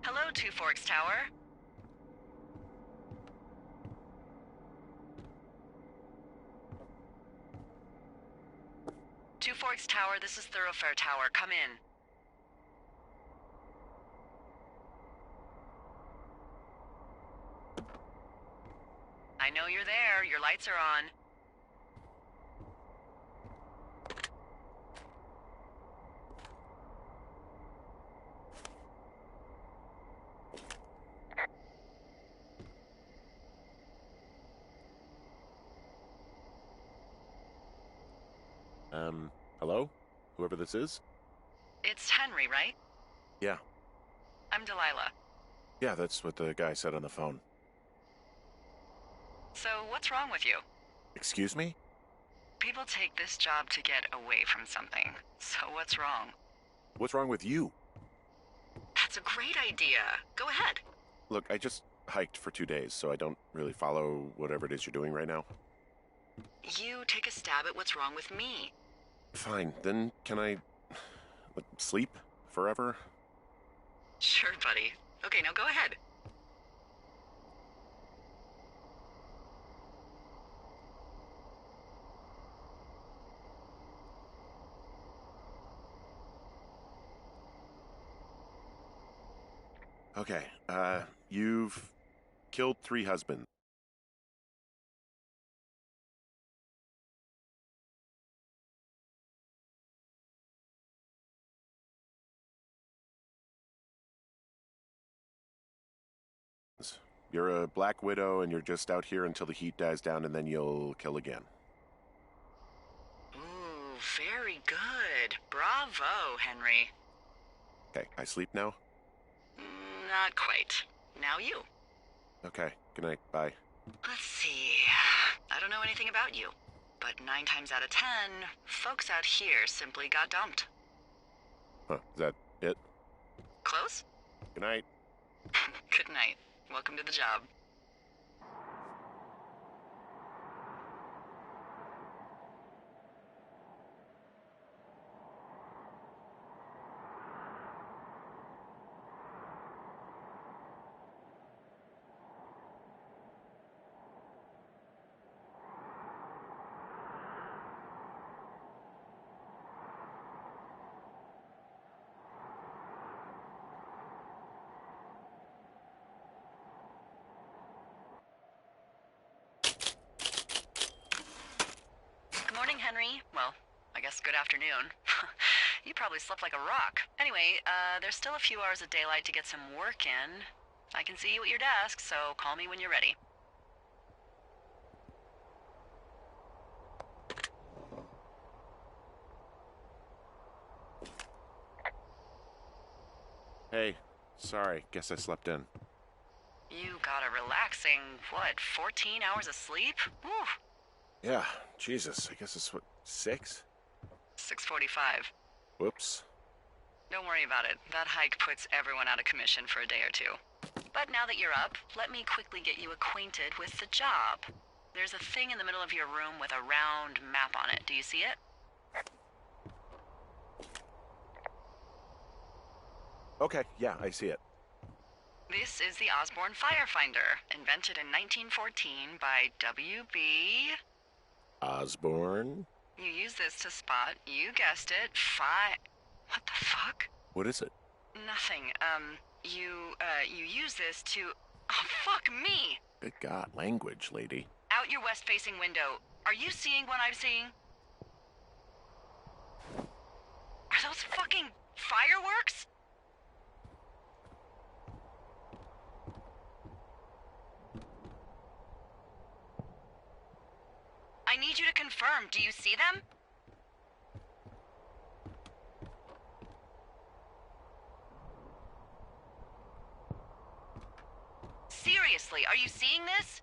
Hello, Two Forks Tower. Two Forks Tower, this is Thoroughfare Tower. Come in. I know you're there. Your lights are on. Hello? Whoever this is? It's Henry, right? Yeah. I'm Delilah. Yeah, that's what the guy said on the phone. So, what's wrong with you? Excuse me? People take this job to get away from something. So what's wrong? What's wrong with you? That's a great idea. Go ahead. Look, I just hiked for 2 days, so I don't really follow whatever it is you're doing right now. You take a stab at what's wrong with me. Fine, then can I sleep forever? Sure, buddy. Okay, now go ahead. Okay, you've killed 3 husbands. You're a black widow and you're just out here until the heat dies down and then you'll kill again. Ooh, very good. Bravo, Henry. Okay, I sleep now? Not quite. Now you. Okay, good night, bye. Let's see. I don't know anything about you, but 9 times out of 10, folks out here simply got dumped. Huh, is that it? Close? Good night. Good night. Welcome to the job. Good morning, Henry. Well, I guess good afternoon. You probably slept like a rock. Anyway, there's still a few hours of daylight to get some work in. I can see you at your desk, so call me when you're ready. Hey, sorry, guess I slept in. You got a relaxing, 14 hours of sleep? Whew. Yeah, Jesus, I guess it's what, 6? 6:45. Whoops. Don't worry about it. That hike puts everyone out of commission for a day or two. But now that you're up, let me quickly get you acquainted with the job. There's a thing in the middle of your room with a round map on it. Do you see it? Okay, yeah, I see it. This is the Osborne Firefinder, invented in 1914 by W.B. Osborne? You use this to spot, you guessed it, What the fuck? What is it? Nothing. You use this to... Oh, fuck me! Good God, language, lady. Out your west-facing window. Are you seeing what I'm seeing? Are those fucking fireworks? I need you to confirm. Do you see them? Seriously, are you seeing this?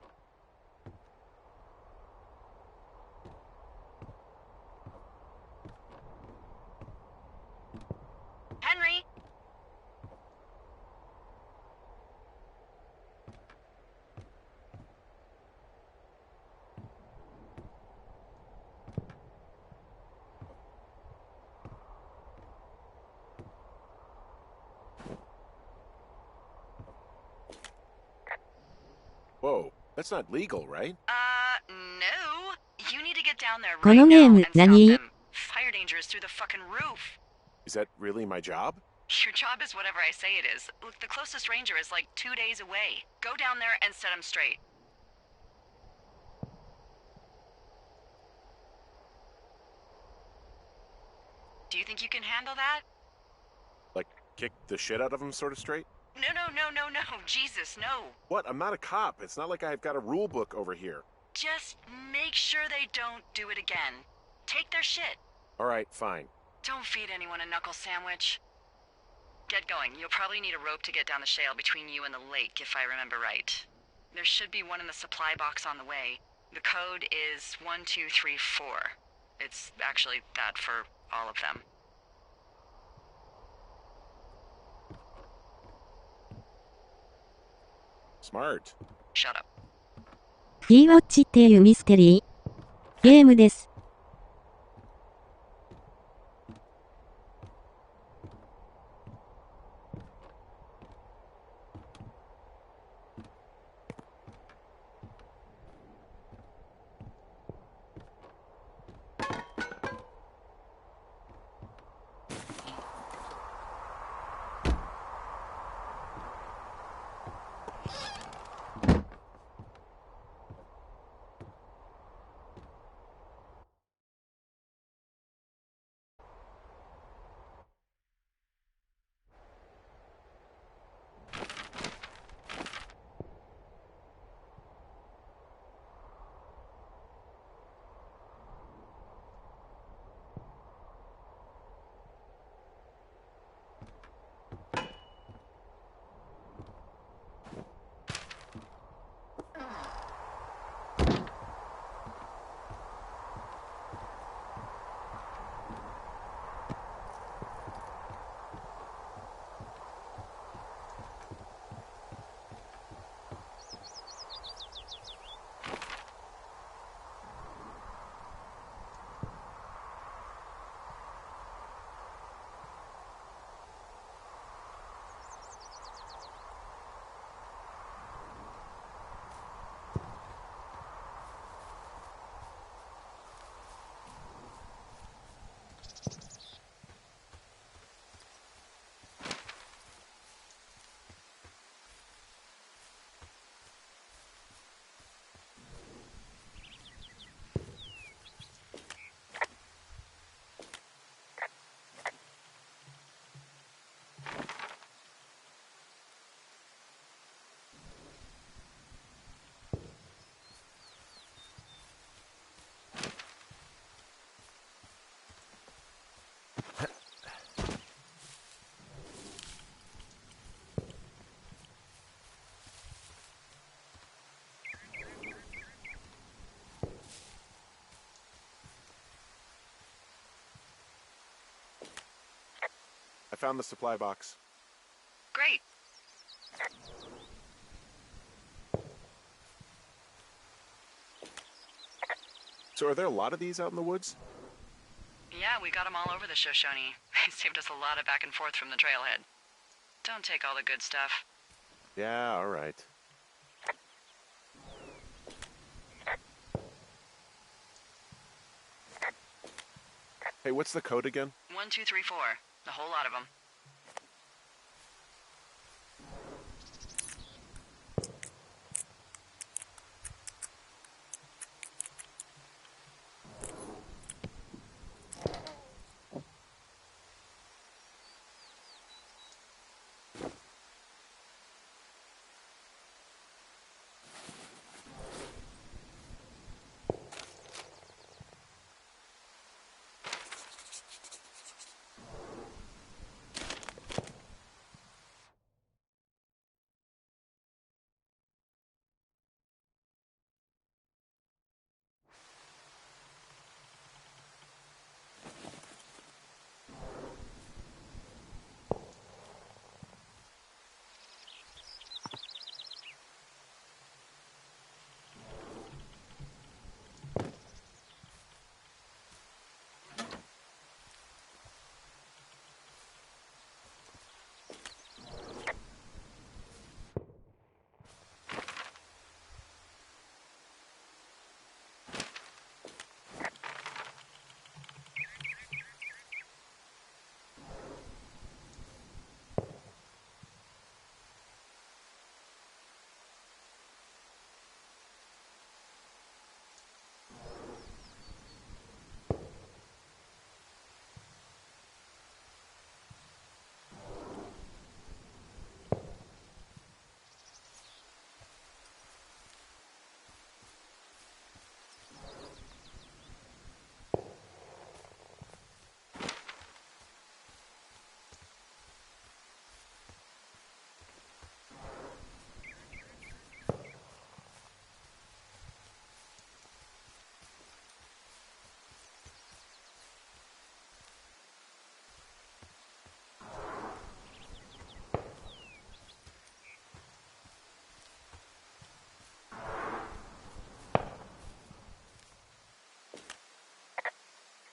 Henry? Whoa, that's not legal, right? No. You need to get down there こ right の now ゲーム and stop 何 them. Fire danger is through the fucking roof. Is that really my job? Your job is whatever I say it is. Look, the closest ranger is like 2 days away. Go down there and set him straight. Do you think you can handle that? Like, kick the shit out of him sort of straight? No. Jesus, no. What? I'm not a cop. It's not like I've got a rule book over here. Just make sure they don't do it again. Take their shit. All right, fine. Don't feed anyone a knuckle sandwich. Get going. You'll probably need a rope to get down the shale between you and the lake, if I remember right. There should be one in the supply box on the way. The code is 1234. It's actually that for all of them. Smart. Shut up. Firewatch っていうミステリーゲームです。I found the supply box. Great. So are there a lot of these out in the woods? Yeah, we got them all over the Shoshone. It saved us a lot of back and forth from the trailhead. Don't take all the good stuff. Yeah, all right. Hey, what's the code again? 1234. A whole lot of them.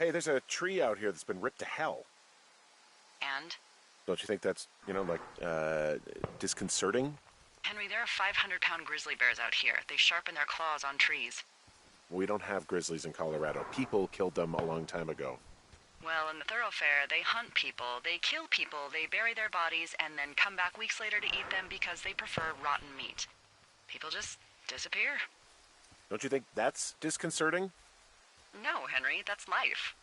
Hey, there's a tree out here that's been ripped to hell. And? Don't you think that's, disconcerting? Henry, there are 500-pound grizzly bears out here. They sharpen their claws on trees. We don't have grizzlies in Colorado. People killed them a long time ago. Well, in the thoroughfare, they hunt people, they kill people, they bury their bodies, and then come back weeks later to eat them because they prefer rotten meat. People just disappear. Don't you think that's disconcerting? No, Henry, that's life.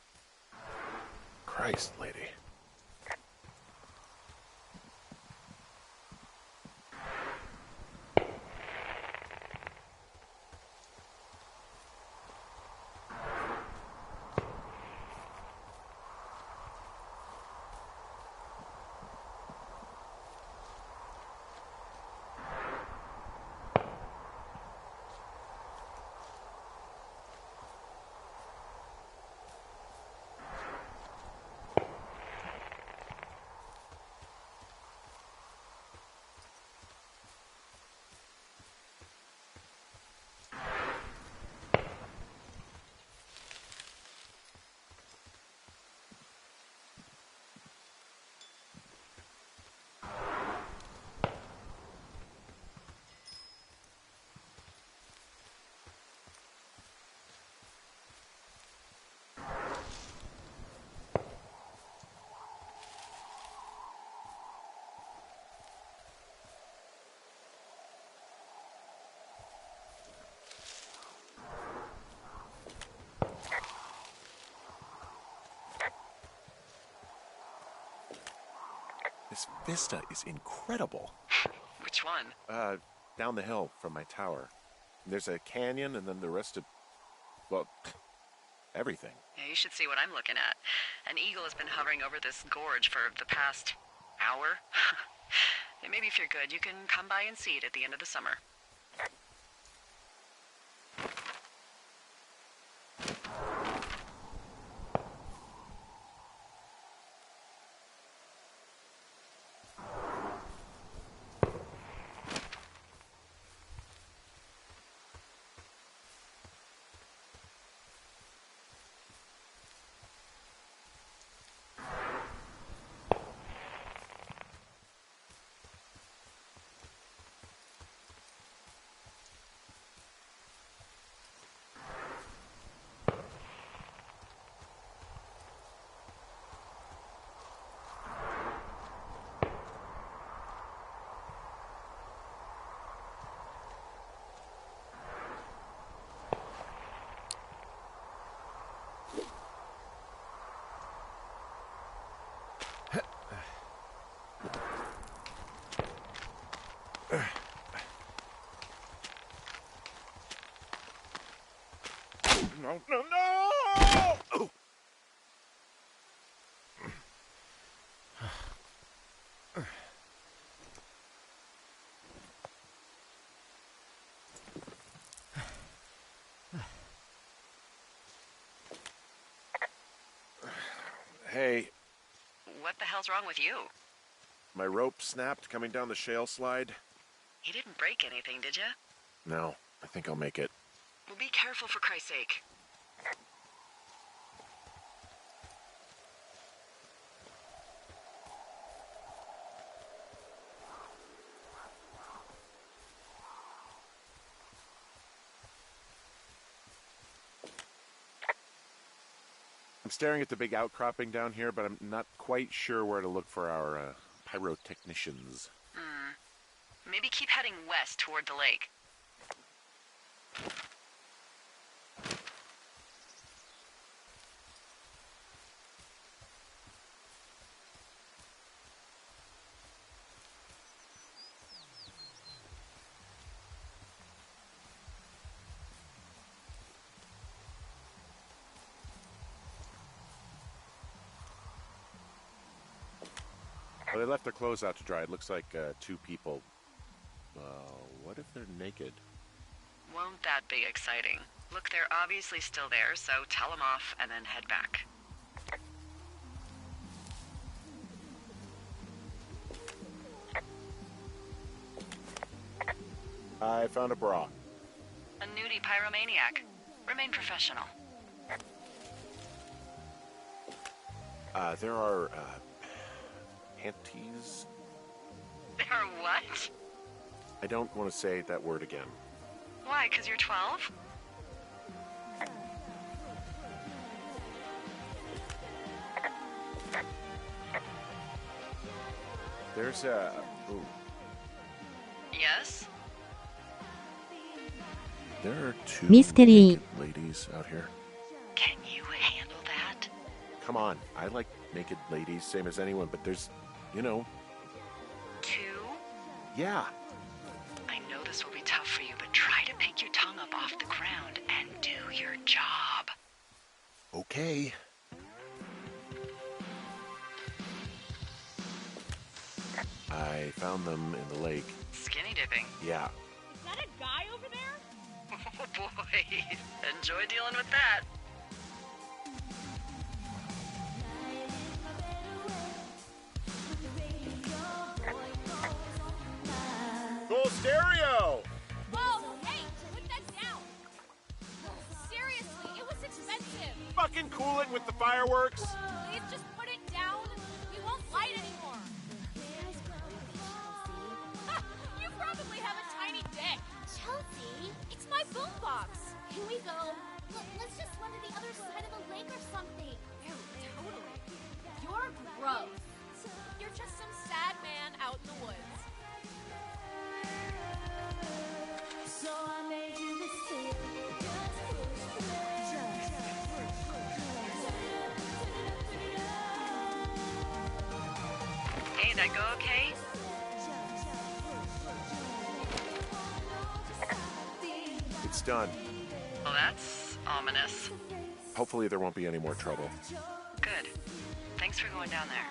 Christ, lady. This vista is incredible. Which one? Down the hill from my tower. There's a canyon and then the rest of, well, everything. Yeah, you should see what I'm looking at. An eagle has been hovering over this gorge for the past hour. And maybe if you're good, you can come by and see it at the end of the summer. No, no, no! Oh. Hey, What the hell's wrong with you? my rope snapped coming down the shale slide. You didn't break anything, did you? No, I think I'll make it. Well, be careful for Christ's sake. I'm staring at the big outcropping down here, but I'm not quite sure where to look for our pyrotechnicians. Maybe keep heading west toward the lake. Well, they left their clothes out to dry. It looks like 2 people. What if they're naked? Won't that be exciting? Look, they're obviously still there, so tell them off and then head back. I found a bra. A nudie pyromaniac. Remain professional. There are, panties? There are what? I don't want to say that word again. Why, 'cause you're 12? There's a... Ooh. Yes? There are two Mystery. naked ladies out here. Can you handle that? Come on, I like naked ladies, same as anyone, but there's, you know... 2? Yeah. I know this will be tough for you, but try to pick your tongue up off the ground and do your job. Okay. I found them in the lake. Skinny dipping. Yeah. Is that a guy over there? Oh boy. Enjoy dealing with that. Gold stereo! Whoa, hey, put that down. Seriously, it was expensive. Fucking cool it with the fireworks! Please just put it down. We won't light anymore. Ha, you probably have a tiny dick. Chelsea, It's my boombox. here we go. Let's just run to the other side of the lake or something. Ew, totally. You're gross. You're just some sad man out in the woods. So I made you this Hey, that go okay? It's done. Well, that's ominous. Hopefully there won't be any more trouble. Good. Thanks for going down there.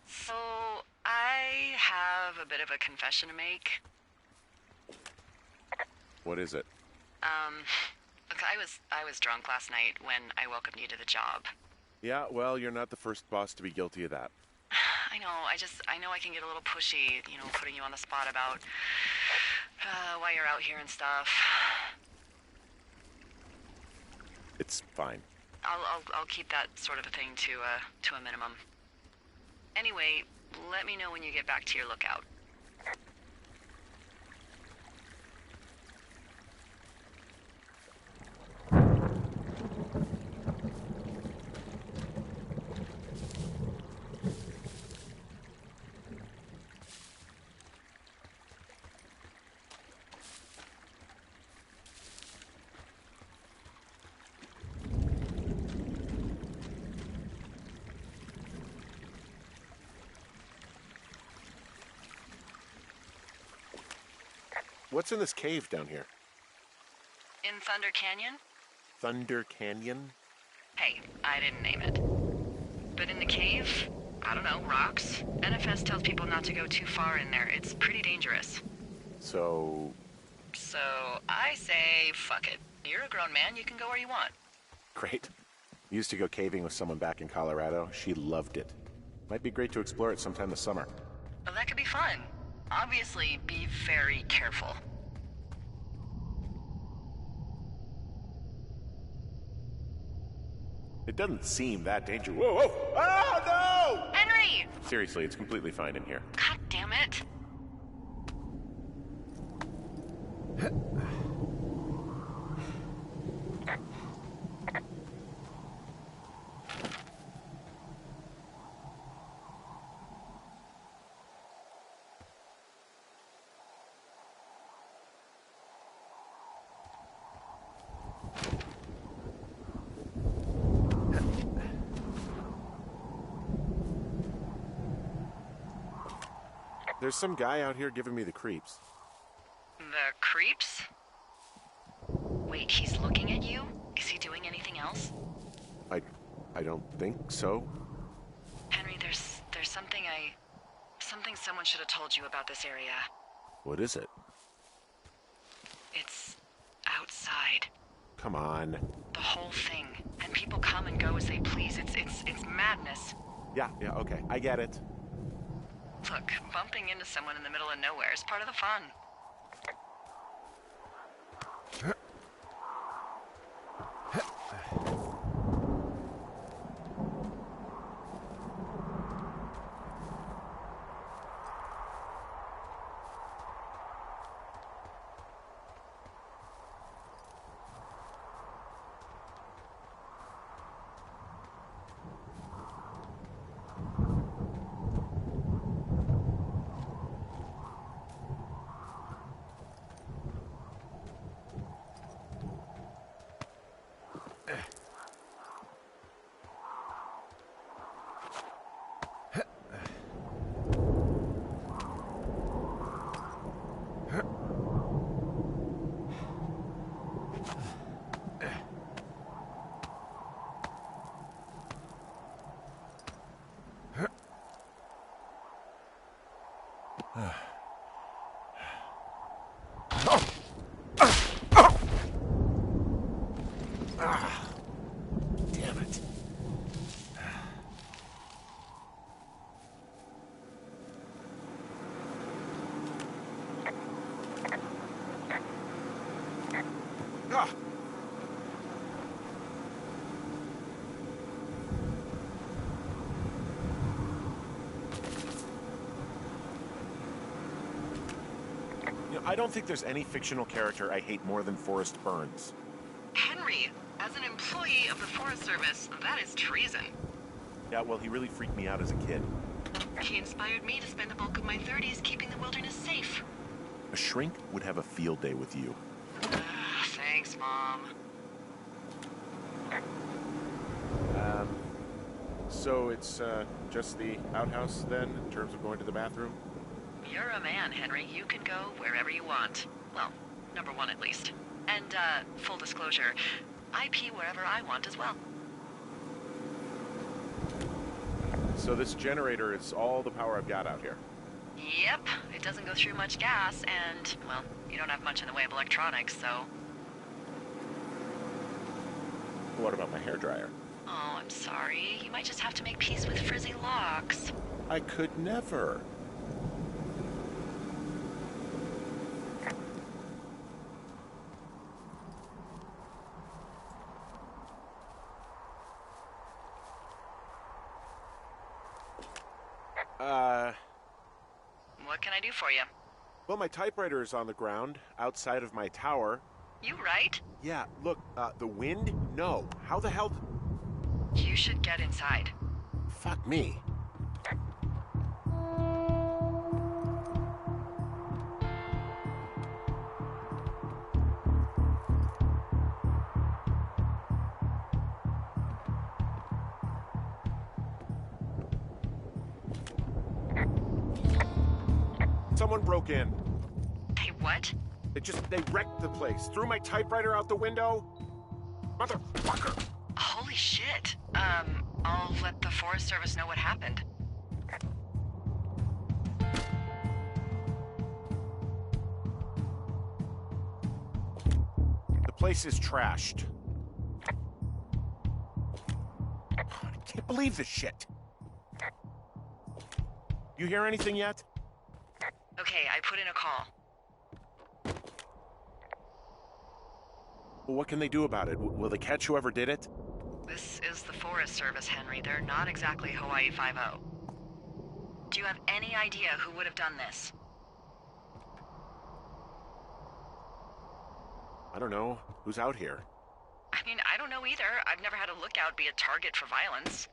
So, I have a bit of a confession to make. What is it? Look, I was drunk last night when I welcomed you to the job. Yeah, well, you're not the first boss to be guilty of that. I know, I know I can get a little pushy, you know, putting you on the spot about why you're out here and stuff. It's fine. I'll keep that sort of a thing to a minimum. Anyway, let me know when you get back to your lookout. What's in this cave down here? In Thunder Canyon? Thunder Canyon? Hey, I didn't name it. But in the cave, I don't know, rocks. NFS tells people not to go too far in there. It's pretty dangerous. So, So I say, fuck it. You're a grown man, you can go where you want. Great. Used to go caving with someone back in Colorado. She loved it. Might be great to explore it sometime this summer. Well, that could be fun. Obviously, be very careful. It doesn't seem that dangerous. Whoa, whoa! Oh, no! Henry! Seriously, it's completely fine in here. God damn it. There's some guy out here giving me the creeps. The creeps? Wait, he's looking at you? Is he doing anything else? I don't think so. Henry, there's something someone should have told you about this area. What is it? It's outside. Come on. The whole thing. And people come and go as they please. It's madness. Yeah, okay. I get it. Look, bumping into someone in the middle of nowhere is part of the fun. Damn it. Ah. I don't think there's any fictional character I hate more than Forrest Burns. Henry, as an employee of the Forest Service, that is treason. Yeah, well, he really freaked me out as a kid. He inspired me to spend the bulk of my 30s keeping the wilderness safe. A shrink would have a field day with you. Thanks, Mom. So it's just the outhouse then, in terms of going to the bathroom? You're a man, Henry. You can go wherever you want. Well, number one at least. And, full disclosure, I pee wherever I want as well. So this generator is all the power I've got out here? Yep, it doesn't go through much gas, and, well, you don't have much in the way of electronics, so... What about my hairdryer? Oh, I'm sorry. You might just have to make peace with frizzy locks. I could never. What can I do for you? Well, my typewriter is on the ground, outside of my tower. You right? Yeah, look, the wind? No. How the hell... You should get inside. Fuck me. Someone broke in. Hey, what? They wrecked the place. Threw my typewriter out the window. Motherfucker! Holy shit. I'll let the Forest Service know what happened. place is trashed. I can't believe this shit. You hear anything yet? Okay, I put in a call. Well, what can they do about it? Will they catch whoever did it? This is the Forest Service, Henry. They're not exactly Hawaii Five-0. Do you have any idea who would have done this? I don't know. Who's out here? I mean, I don't know either. I've never had a lookout be a target for violence.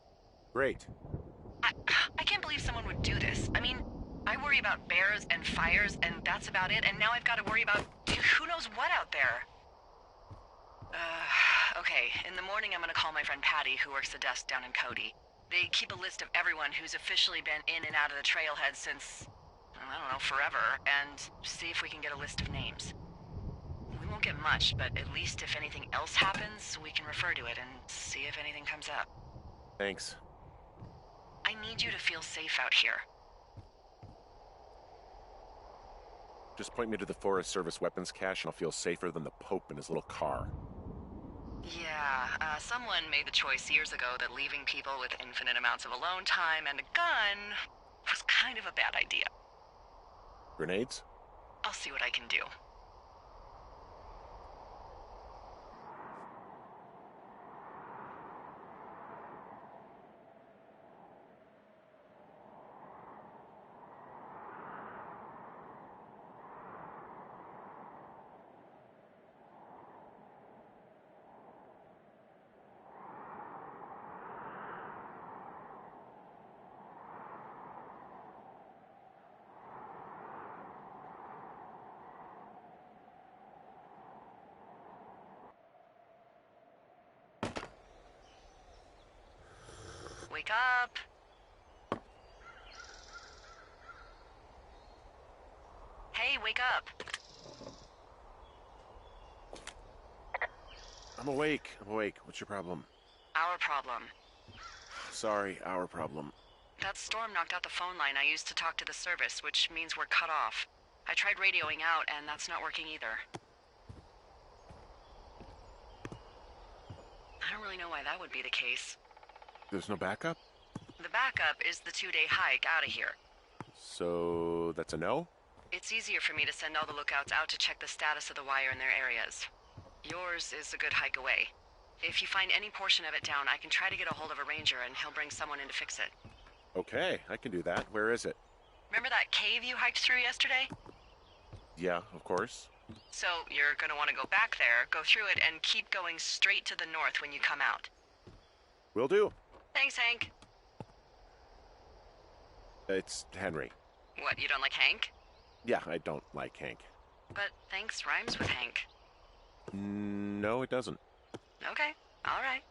Great. I can't believe someone would do this. I mean, I worry about bears and fires, and that's about it, and now I've got to worry about who knows what out there. Okay, in the morning I'm gonna call my friend Patty, who works the desk down in Cody. They keep a list of everyone who's officially been in and out of the trailhead since, I don't know, forever, and see if we can get a list of names. We won't get much, but at least if anything else happens, we can refer to it and see if anything comes up. Thanks. I need you to feel safe out here. Just point me to the Forest Service weapons cache and I'll feel safer than the Pope in his little car. Yeah, someone made the choice years ago that leaving people with infinite amounts of alone time and a gun was kind of a bad idea. Grenades? I'll see what I can do. Wake up! Hey, wake up! I'm awake. What's your problem? Our problem. Sorry, our problem. That storm knocked out the phone line I used to talk to the service, which means we're cut off. I tried radioing out, and that's not working either. I don't really know why that would be the case. There's no backup? The backup is the 2-day hike out of here. So that's a no? It's easier for me to send all the lookouts out to check the status of the wire in their areas. Yours is a good hike away. If you find any portion of it down, I can try to get a hold of a ranger and he'll bring someone in to fix it. Okay, I can do that. Where is it? Remember that cave you hiked through yesterday? Yeah, of course. So you're gonna want to go back there, go through it, and keep going straight to the north when you come out. Will do. Thanks, Hank. It's Henry. What, you don't like Hank? Yeah, I don't like Hank. But thanks rhymes with Hank. No, it doesn't. Okay, all right.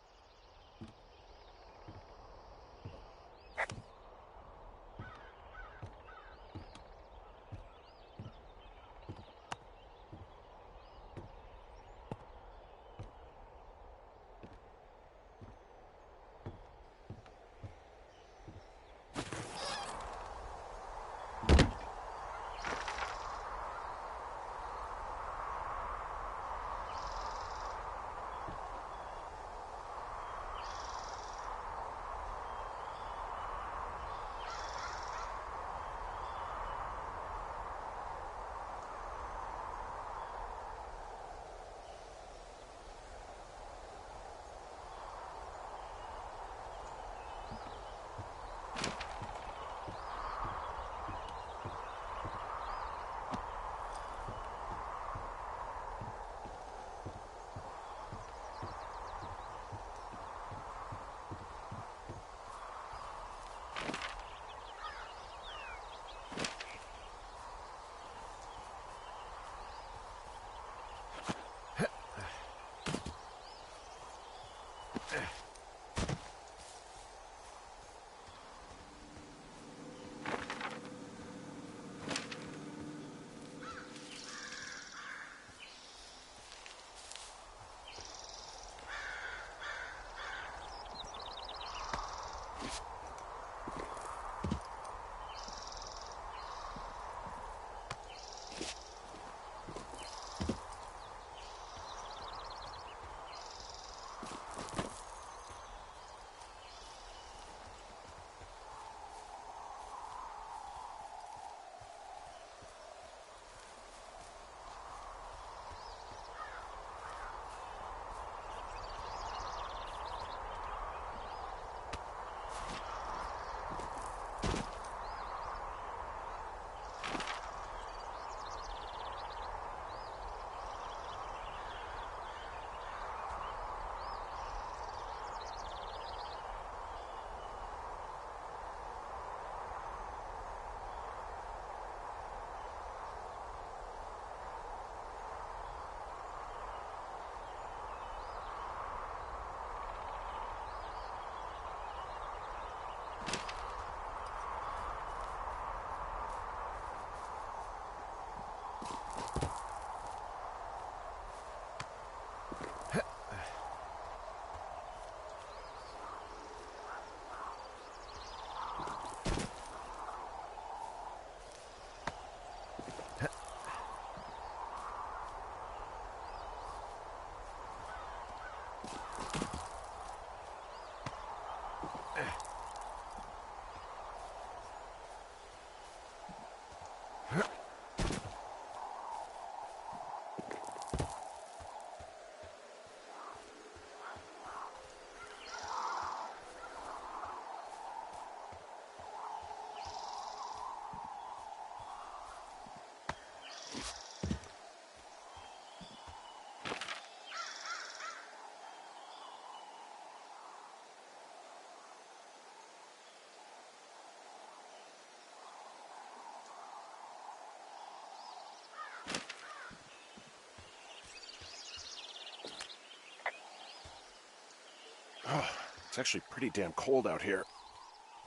Oh, it's actually pretty damn cold out here.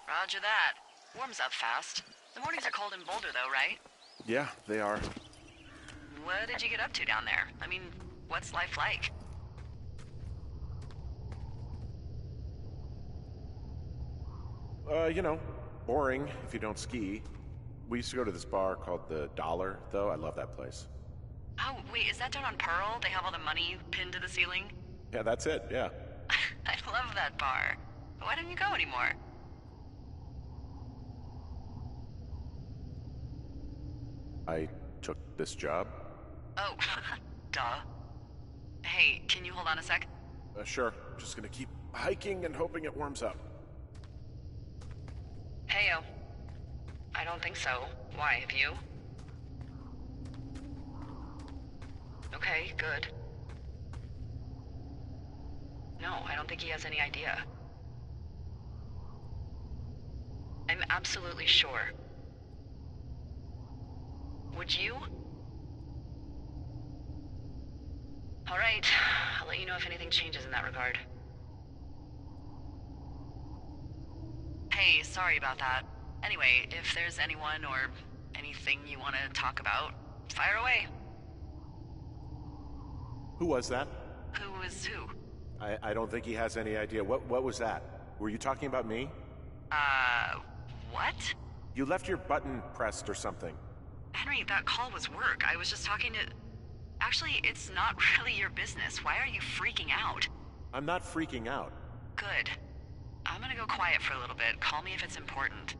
Roger that. Warms up fast. The mornings are cold in Boulder, though, right? Yeah, they are. What did you get up to down there? I mean, what's life like? Boring if you don't ski. We used to go to this bar called the Dollar, though. I love that place. Oh, wait, is that down on Pearl? They have all the money pinned to the ceiling? Yeah, that's it, yeah. I love that bar. Why don't you go anymore? I took this job. Oh, duh. Hey, can you hold on a sec? Sure. Just gonna keep hiking and hoping it warms up. Heyo. I don't think so. Why, have you? Okay, good. No, I don't think he has any idea. I'm absolutely sure. Would you? All right, I'll let you know if anything changes in that regard. Hey, sorry about that. Anyway, if there's anyone or anything you want to talk about, fire away. Who was that? Who is who? I don't think he has any idea. What was that? Were you talking about me? What? You left your button pressed or something. Henry, that call was work. I was just talking to... Actually, it's not really your business. Why are you freaking out? I'm not freaking out. Good. I'm gonna go quiet for a little bit. Call me if it's important.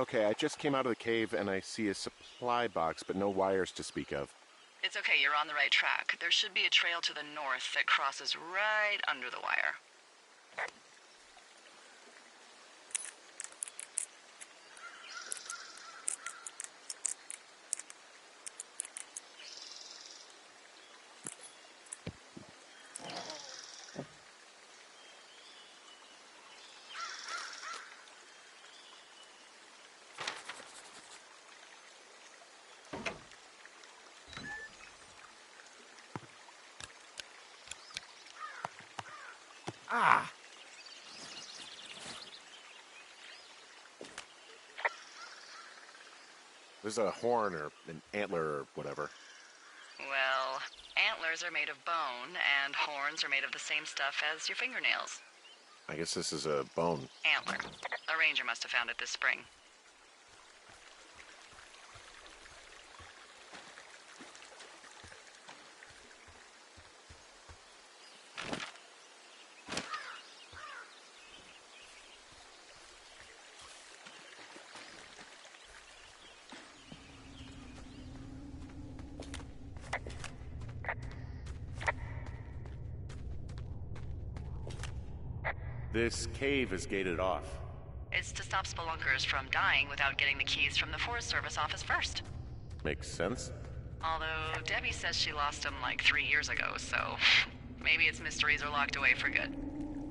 Okay, I just came out of the cave and I see a supply box, but no wires to speak of. It's okay, you're on the right track. There should be a trail to the north that crosses right under the wire. Ah! There's a horn or an antler or whatever. Well, antlers are made of bone, and horns are made of the same stuff as your fingernails. I guess this is a bone. Antler. A ranger must have found it this spring. This cave is gated off. It's to stop spelunkers from dying without getting the keys from the Forest Service office first. Makes sense. Although Debbie says she lost them like 3 years ago, so maybe its mysteries are locked away for good.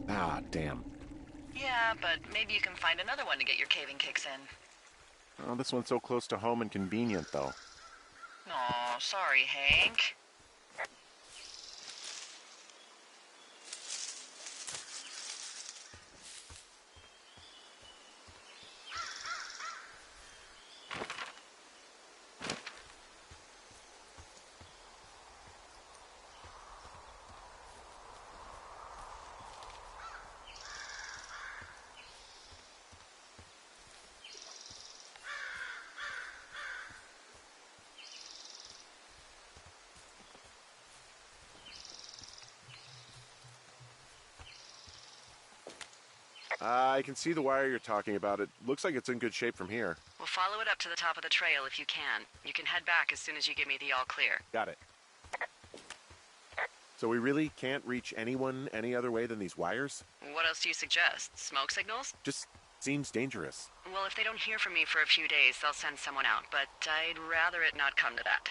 Ah, damn. Yeah, but maybe you can find another one to get your caving kicks in. Oh, this one's so close to home and convenient, though. Aw, sorry, Hank. I can see the wire you're talking about. It looks like it's in good shape from here. We'll follow it up to the top of the trail if you can. You can head back as soon as you give me the all clear. Got it. So we really can't reach anyone any other way than these wires? What else do you suggest? Smoke signals? Just seems dangerous. Well, if they don't hear from me for a few days, they'll send someone out, but I'd rather it not come to that.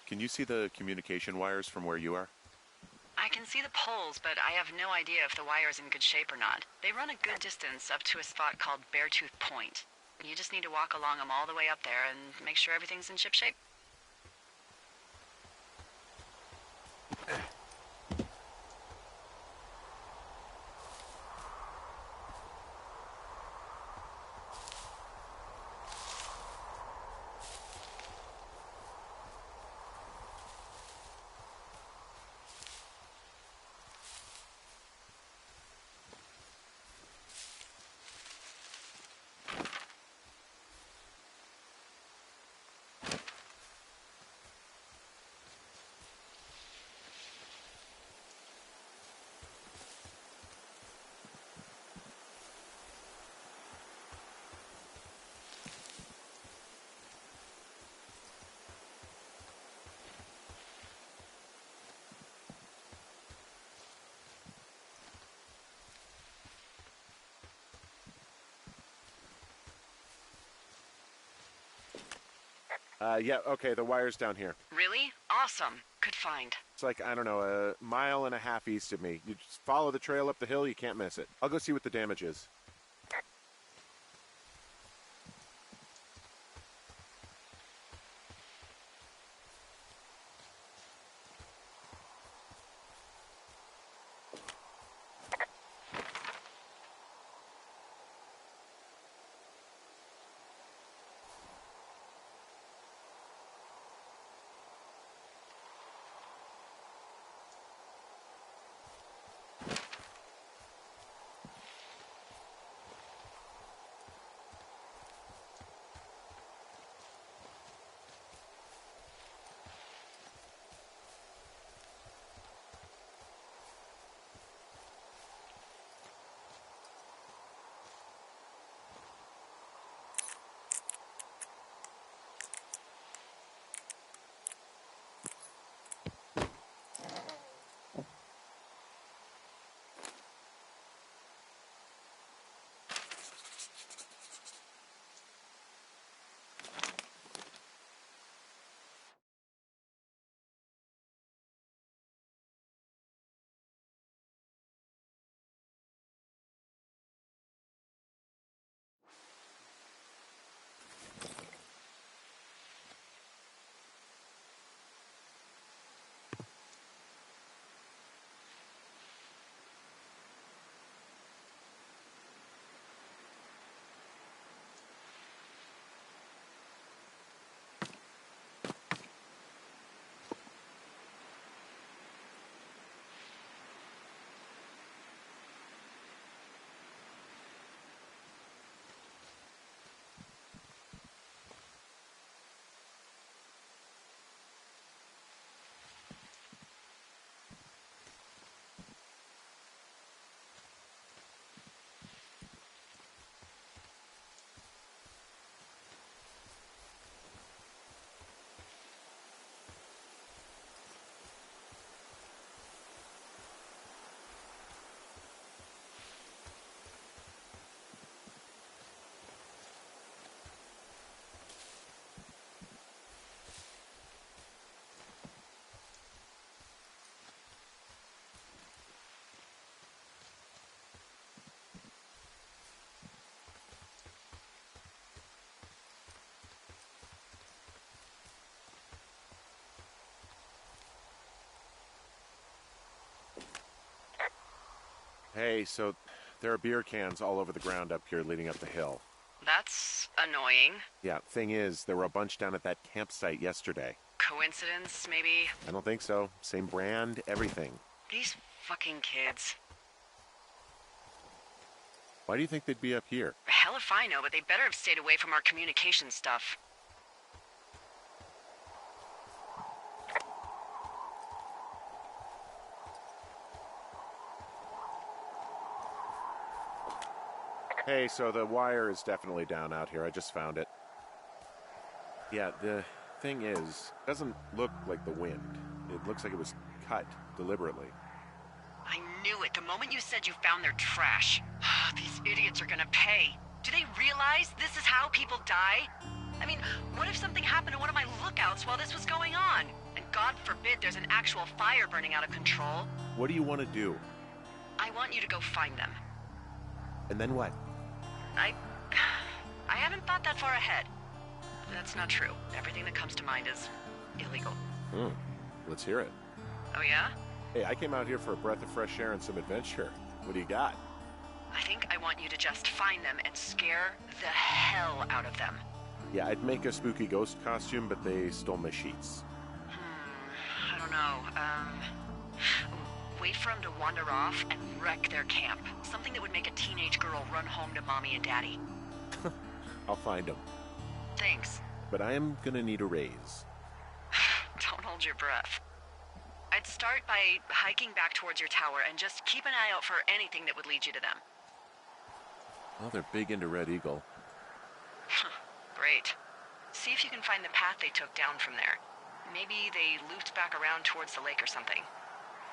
Can you see the communication wires from where you are? I can see the poles, but I have no idea if the wire's in good shape or not. They run a good distance up to a spot called Beartooth Point. You just need to walk along them all the way up there and make sure everything's in ship shape. Yeah, okay, the wire's down here. Really? Awesome. Good find. It's like, I don't know, a mile and a half east of me. You just follow the trail up the hill, you can't miss it. I'll go see what the damage is. Hey, so there are beer cans all over the ground up here leading up the hill. That's annoying. Yeah, thing is, there were a bunch down at that campsite yesterday. Coincidence, maybe? I don't think so. Same brand, everything. These fucking kids. Why do you think they'd be up here? Hell if I know, but they better have stayed away from our communication stuff. Hey, so the wire is definitely down out here. I just found it. Yeah, the thing is, it doesn't look like the wind. It looks like it was cut deliberately. I knew it the moment you said you found their trash. These idiots are gonna pay. Do they realize this is how people die? I mean, what if something happened to one of my lookouts while this was going on? And God forbid there's an actual fire burning out of control. What do you want to do? I want you to go find them. And then what? I haven't thought that far ahead. That's not true. Everything that comes to mind is illegal. Let's hear it. Oh yeah? Hey, I came out here for a breath of fresh air and some adventure. What do you got? I think I want you to just find them and scare the hell out of them. Yeah, I'd make a spooky ghost costume, but they stole my sheets. I don't know. Wait for them to wander off and wreck their camp. Something that would make a teenage girl run home to mommy and daddy. I'll find them. Thanks. But I am gonna need a raise. Don't hold your breath. I'd start by hiking back towards your tower and just keep an eye out for anything that would lead you to them. Well, they're big into Red Eagle. Great. See if you can find the path they took down from there. Maybe they looped back around towards the lake or something.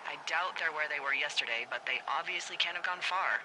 I doubt they're where they were yesterday, but they obviously can't have gone far.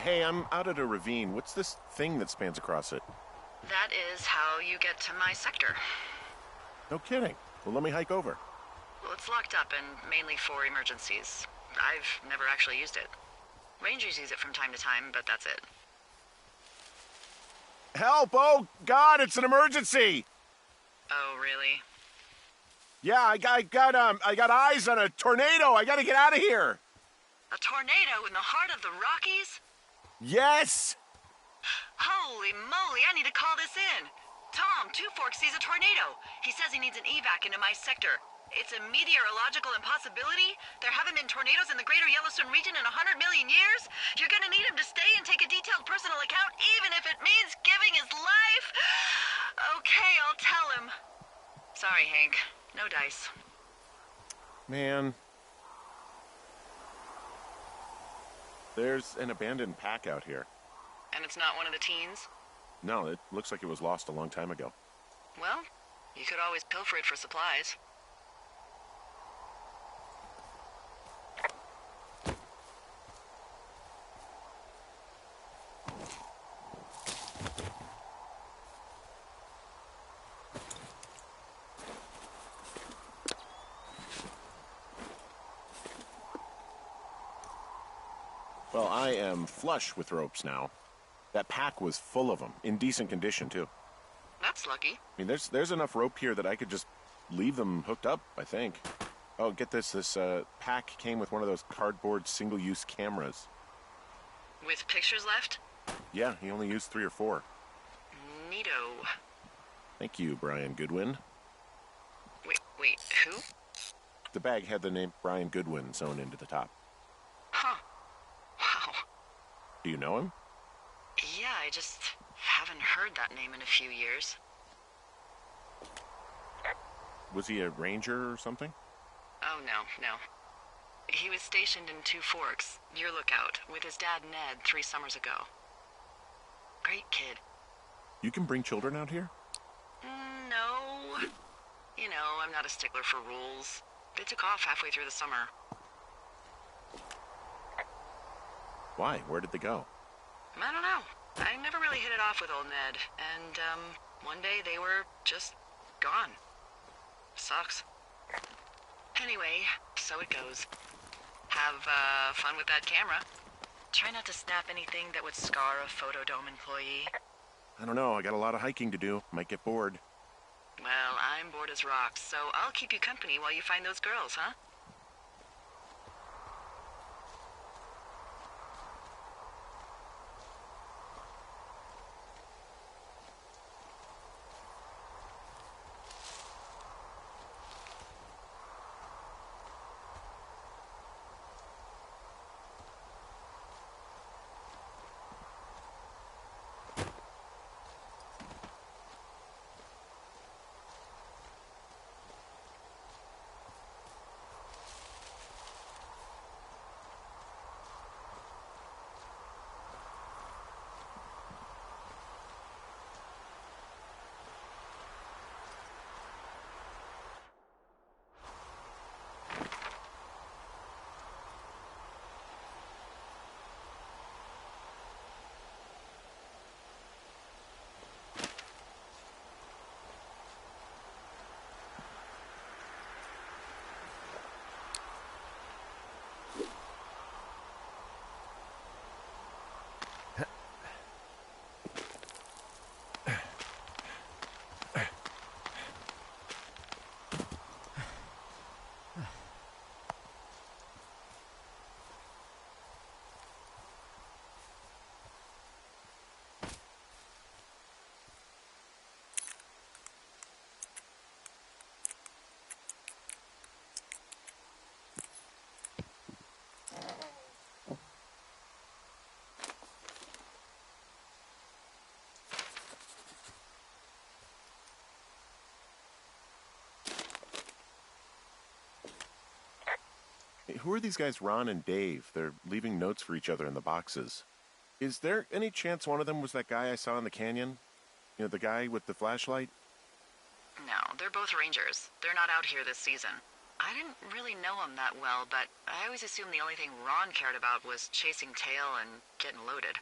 Hey, I'm out at a ravine. What's this thing that spans across it? That is how you get to my sector. No kidding. Well, let me hike over. Well, it's locked up and mainly for emergencies. I've never actually used it. Rangers use it from time to time, but that's it. Help! Oh, God, it's an emergency! Oh, really? Yeah, I got eyes on a tornado. I gotta get out of here. A tornado in the heart of the Rockies? Yes! Holy moly, I need to call this in. Tom, Two Forks sees a tornado. He says he needs an evac into my sector. It's a meteorological impossibility. There haven't been tornadoes in the greater Yellowstone region in 100 million years. You're gonna need him to stay and take a detailed personal account, even if it means giving his life. Okay, I'll tell him. Sorry, Hank. No dice. Man. There's an abandoned pack out here. And it's not one of the teens? No, it looks like it was lost a long time ago. Well, you could always pilfer it for supplies. Well, I am flush with ropes now. That pack was full of them, in decent condition, too. That's lucky. I mean, there's enough rope here that I could just leave them hooked up, I think. Oh, get this. This pack came with one of those cardboard single-use cameras. With pictures left? Yeah, he only used 3 or 4. Neato. Thank you, Brian Goodwin. Wait, who? The bag had the name Brian Goodwin sewn into the top. Huh. Wow. Do you know him? Yeah, I just haven't heard that name in a few years. Was he a ranger or something? Oh, no. He was stationed in Two Forks, your lookout, with his dad Ned 3 summers ago. Great kid. You can bring children out here? No. You know, I'm not a stickler for rules. They took off halfway through the summer. Why? Where did they go? I don't know. I never really hit it off with old Ned, and, one day they were just gone. Sucks. Anyway, so it goes. Have, fun with that camera. Try not to snap anything that would scar a Photodome employee. I don't know. I got a lot of hiking to do. Might get bored. Well, I'm bored as rocks, so I'll keep you company while you find those girls, huh? Hey, who are these guys, Ron and Dave? They're leaving notes for each other in the boxes. Is there any chance one of them was that guy I saw in the canyon? You know, the guy with the flashlight? No, they're both rangers. They're not out here this season. I didn't really know him that well, but I always assumed the only thing Ron cared about was chasing tail and getting loaded.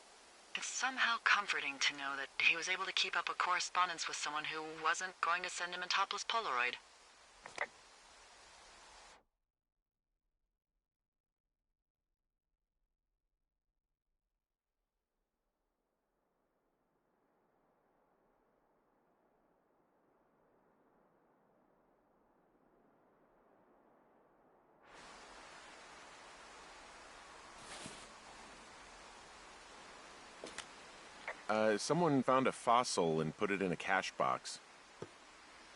It's somehow comforting to know that he was able to keep up a correspondence with someone who wasn't going to send him a topless Polaroid. Someone found a fossil and put it in a cash box.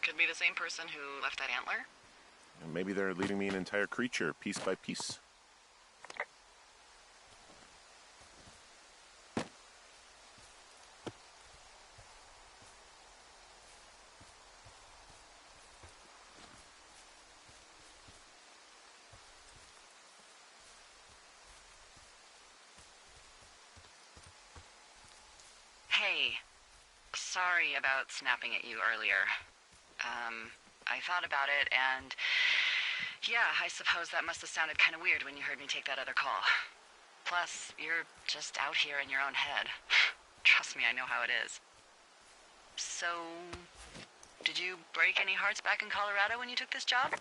Could be the same person who left that antler? Maybe they're leaving me an entire creature, piece by piece. Hey, sorry about snapping at you earlier. I thought about it, and yeah, I suppose that must have sounded kind of weird when you heard me take that other call. Plus, you're just out here in your own head. Trust me, I know how it is. So, did you break any hearts back in Colorado when you took this job?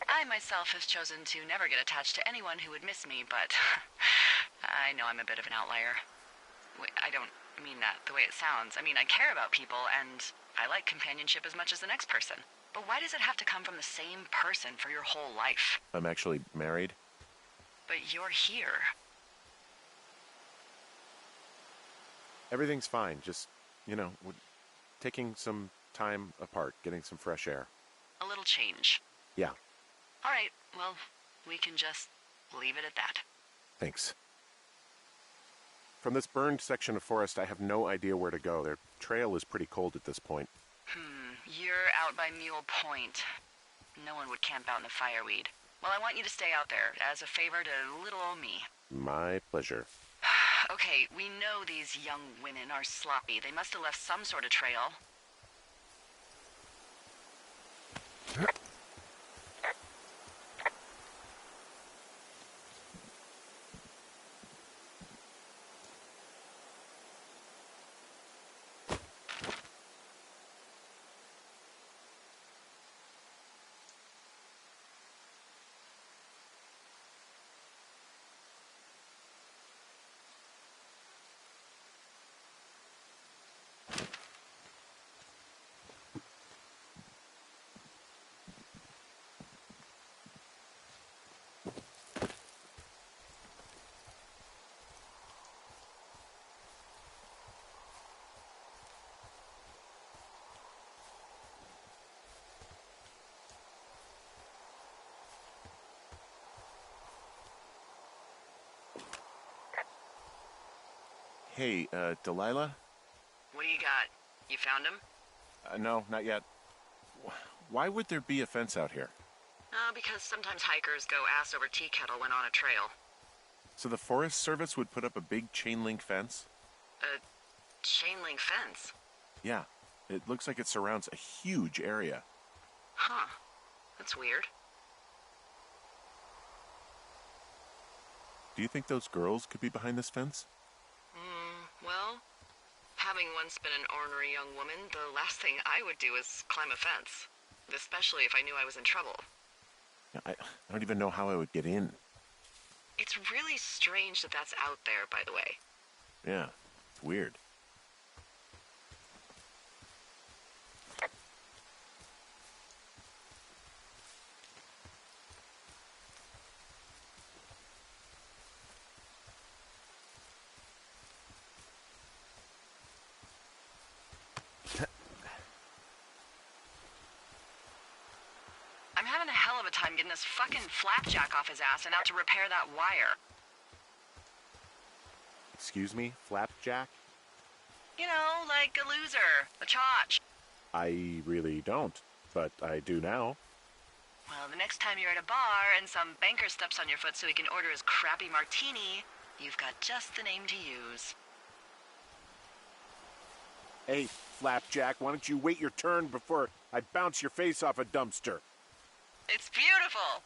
I myself have chosen to never get attached to anyone who would miss me, but I know I'm a bit of an outlier. Wait, I don't mean that the way it sounds. I mean, I care about people, and I like companionship as much as the next person. But why does it have to come from the same person for your whole life? I'm actually married. But you're here. Everything's fine, just, taking some time apart, getting some fresh air. A little change. Yeah, All right, well, we can just leave it at that. thanks. From this burned section of forest, I have no idea where to go. Their trail is pretty cold at this point. You're out by Mule Point. No one would camp out in the fireweed. Well, I want you to stay out there as a favor to little old me. My pleasure. Okay, we know these young women are sloppy. They must have left some sort of trail. Hey, Delilah? What do you got? You found him? No, not yet. Why would there be a fence out here? Because sometimes hikers go ass over tea kettle when on a trail. So the Forest Service would put up a big chain link fence? A chain link fence? Yeah, it looks like it surrounds a huge area. Huh. That's weird. Do you think those girls could be behind this fence? Well, having once been an ornery young woman, the last thing I would do is climb a fence. Especially if I knew I was in trouble. I don't even know how I would get in. It's really strange that that's out there, by the way. Yeah, it's weird. I'm having a hell of a time getting this fucking flapjack off his ass and out to repair that wire. Excuse me, Flapjack? You know, like a loser, a chotch. I really don't, but I do now. Well, the next time you're at a bar and some banker steps on your foot so he can order his crappy martini, you've got just the name to use. Hey, Flapjack, why don't you wait your turn before I bounce your face off a dumpster? It's beautiful.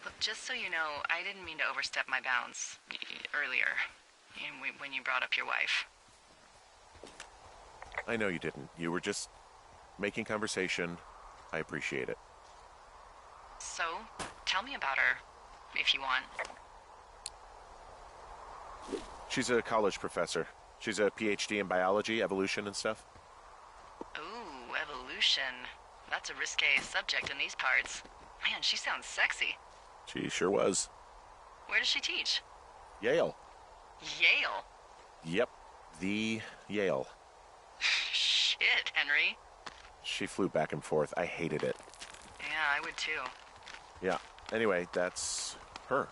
Look, just so you know, I didn't mean to overstep my bounds earlier when you brought up your wife. I know you didn't. You were just making conversation. I appreciate it. So, tell me about her, if you want. She's a college professor. She's a PhD in biology, evolution, and stuff. Ooh, evolution. That's a risque subject in these parts. Man, she sounds sexy. She sure was. Where does she teach? Yale. Yale? Yep, the Yale. Shit, Henry. She flew back and forth. I hated it. Yeah, I would too. Yeah. Anyway, that's her.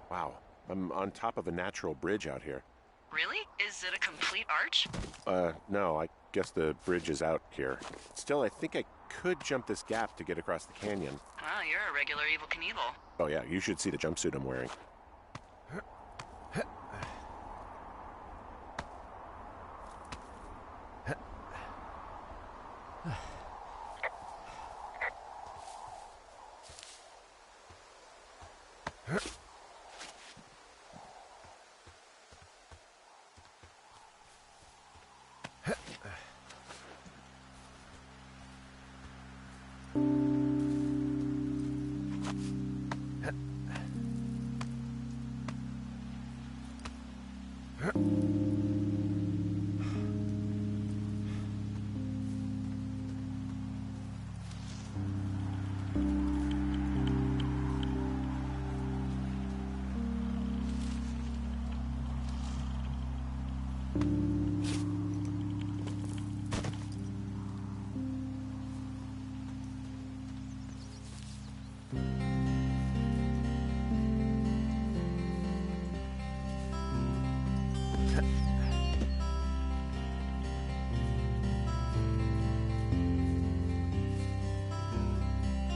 Wow. I'm on top of a natural bridge out here. Really? Is it a complete arch? No, I guess the bridge is out here. Still, I think I could jump this gap to get across the canyon. Wow, you're a regular Evel Knievel. Oh yeah, you should see the jumpsuit I'm wearing.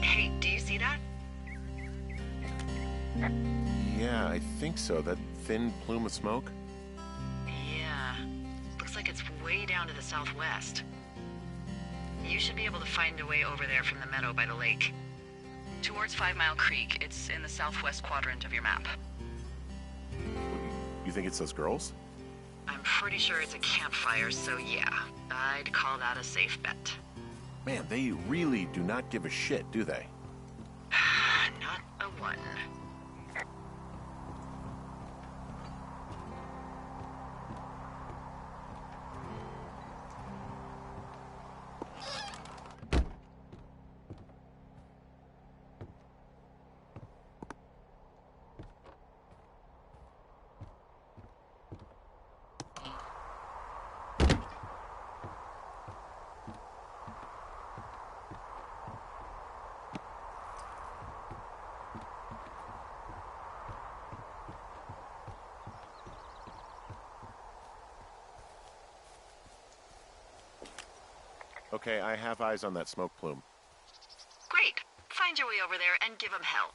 Hey, do you see that? Yeah, I think so. That thin plume of smoke? Yeah. Looks like it's way down to the southwest. You should be able to find a way over there from the meadow by the lake. Towards 5 Mile Creek. It's in the southwest quadrant of your map. You think it's those girls? I'm pretty sure it's a campfire, so yeah. I'd call that a safe bet. Man, they really do not give a shit, do they? Not a one. Okay, I have eyes on that smoke plume. Great. Find your way over there and give him hell.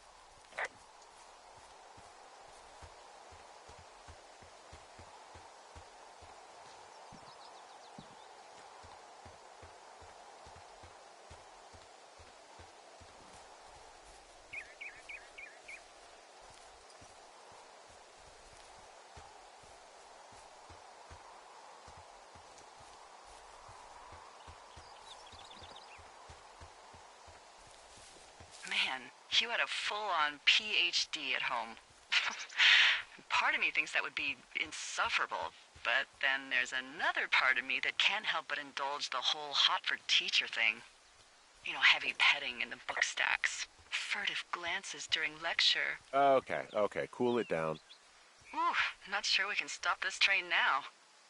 You had a full-on PhD at home. Part of me thinks that would be insufferable, but then there's another part of me that can't help but indulge the whole hot for teacher thing. You know, heavy petting in the book stacks, furtive glances during lecture. Okay, cool it down. Ooh, not sure we can stop this train now.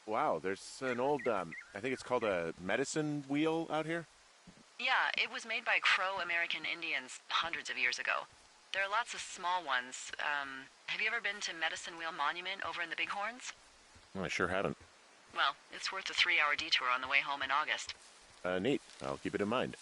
Wow, there's an old, I think it's called a medicine wheel out here. Yeah, it was made by Crow American Indians hundreds of years ago. There are lots of small ones. Have you ever been to Medicine Wheel Monument over in the Bighorns? I sure haven't. Well, it's worth a 3-hour detour on the way home in August. Neat. I'll keep it in mind.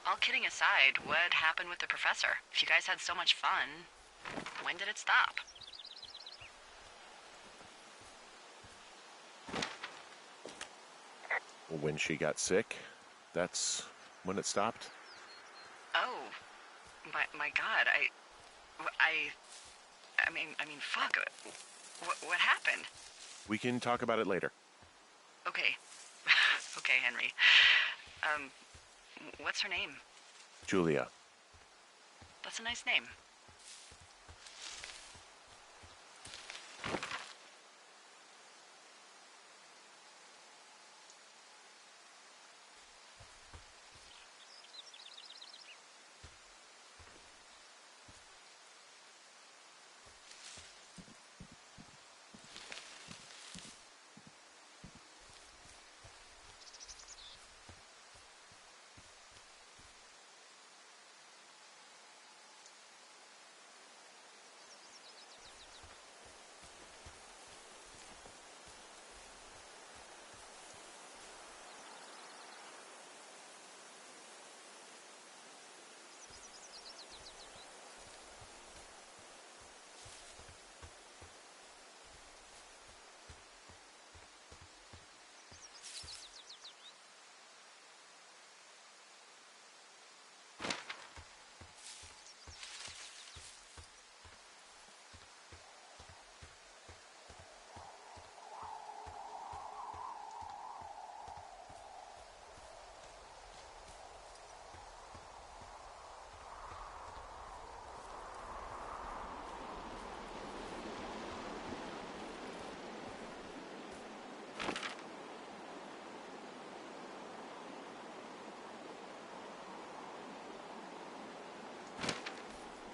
All kidding aside, what happened with the professor? If you guys had so much fun, when did it stop? When she got sick, that's when it stopped. Oh, my God, I mean, fuck. What happened? We can talk about it later. Okay. Okay, Henry. What's her name? Julia. That's a nice name.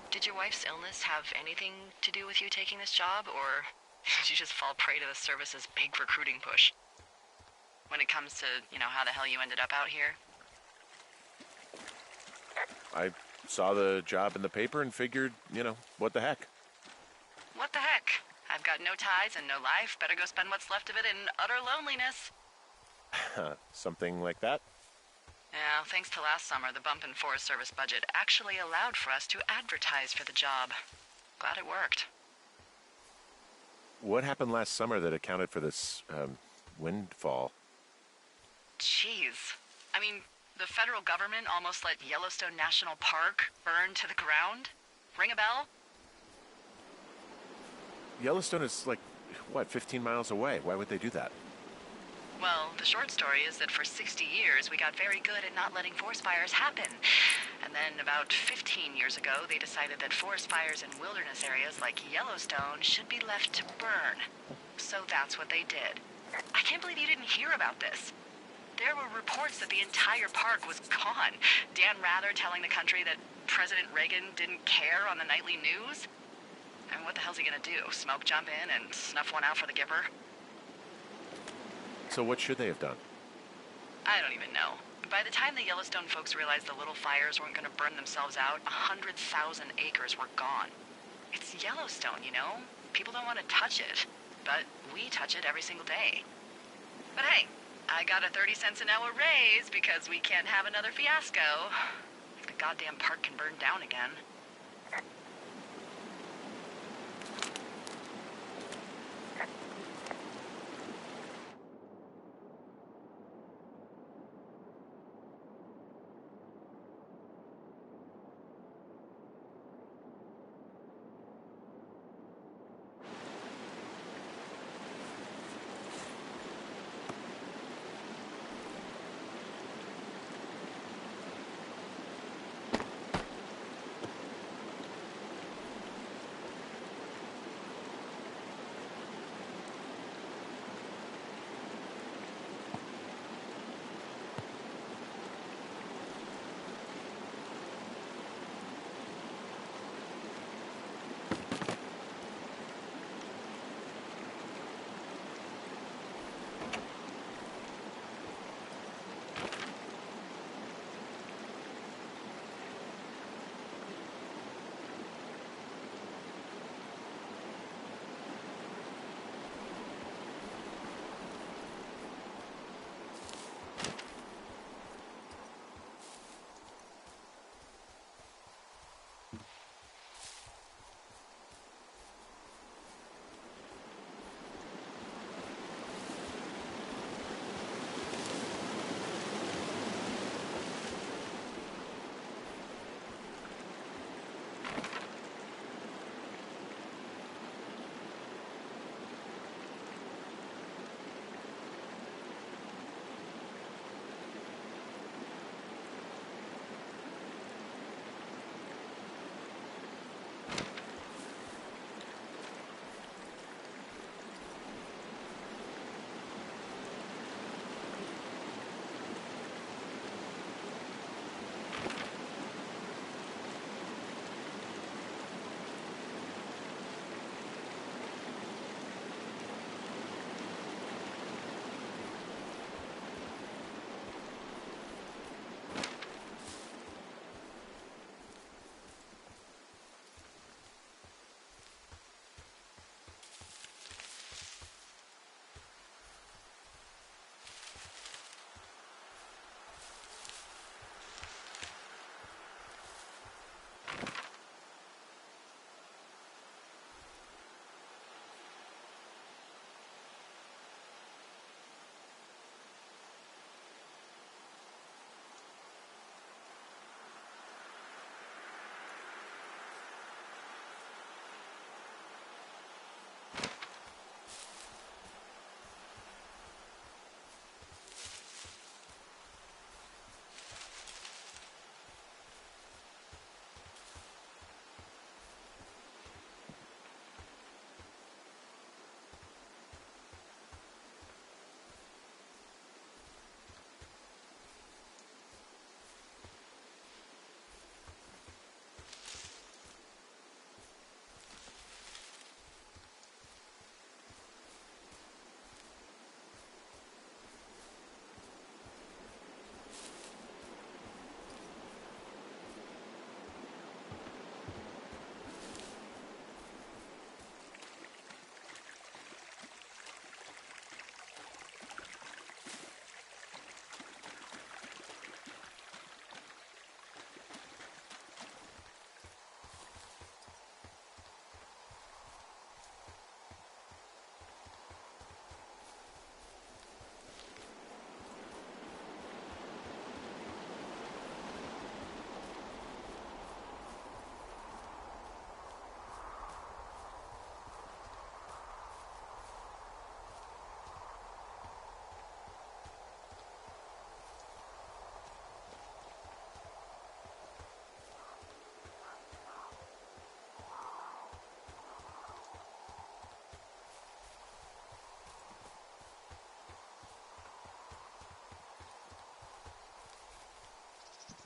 Did your wife's illness have anything to do with you taking this job, or did you just fall prey to the service's big recruiting push? When it comes to, how the hell you ended up out here? I saw the job in the paper and figured, what the heck. What the heck? I've got no ties and no life. Better go spend what's left of it in utter loneliness. Something like that? Yeah, thanks to last summer, the bump in Forest Service budget actually allowed for us to advertise for the job. Glad it worked. What happened last summer that accounted for this, windfall? Jeez. I mean, the federal government almost let Yellowstone National Park burn to the ground? Ring a bell? Yellowstone is 15 miles away. Why would they do that? Well, the short story is that for 60 years, we got very good at not letting forest fires happen. And then about 15 years ago, they decided that forest fires in wilderness areas like Yellowstone should be left to burn. So that's what they did. I can't believe you didn't hear about this. There were reports that the entire park was gone. Dan Rather telling the country that President Reagan didn't care on the nightly news. And what the hell's he gonna do? Smoke jump in and snuff one out for the giver? So what should they have done? I don't even know. By the time the Yellowstone folks realized the little fires weren't gonna burn themselves out, 100,000 acres were gone. It's Yellowstone, People don't want to touch it. But we touch it every single day. But hey, I got a 30 cents an hour raise because we can't have another fiasco. The goddamn park can burn down again.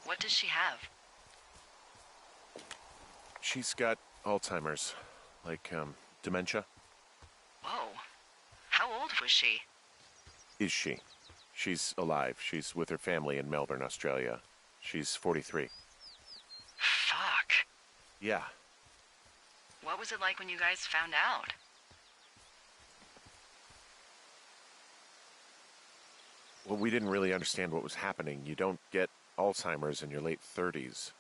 What does she have? She's got Alzheimer's, like, dementia. Whoa. How old was she? Is she? She's alive. She's with her family in Melbourne, Australia. She's 43. Fuck. Yeah. What was it like when you guys found out? Well, we didn't really understand what was happening. You don't get Alzheimer's in your late 30s.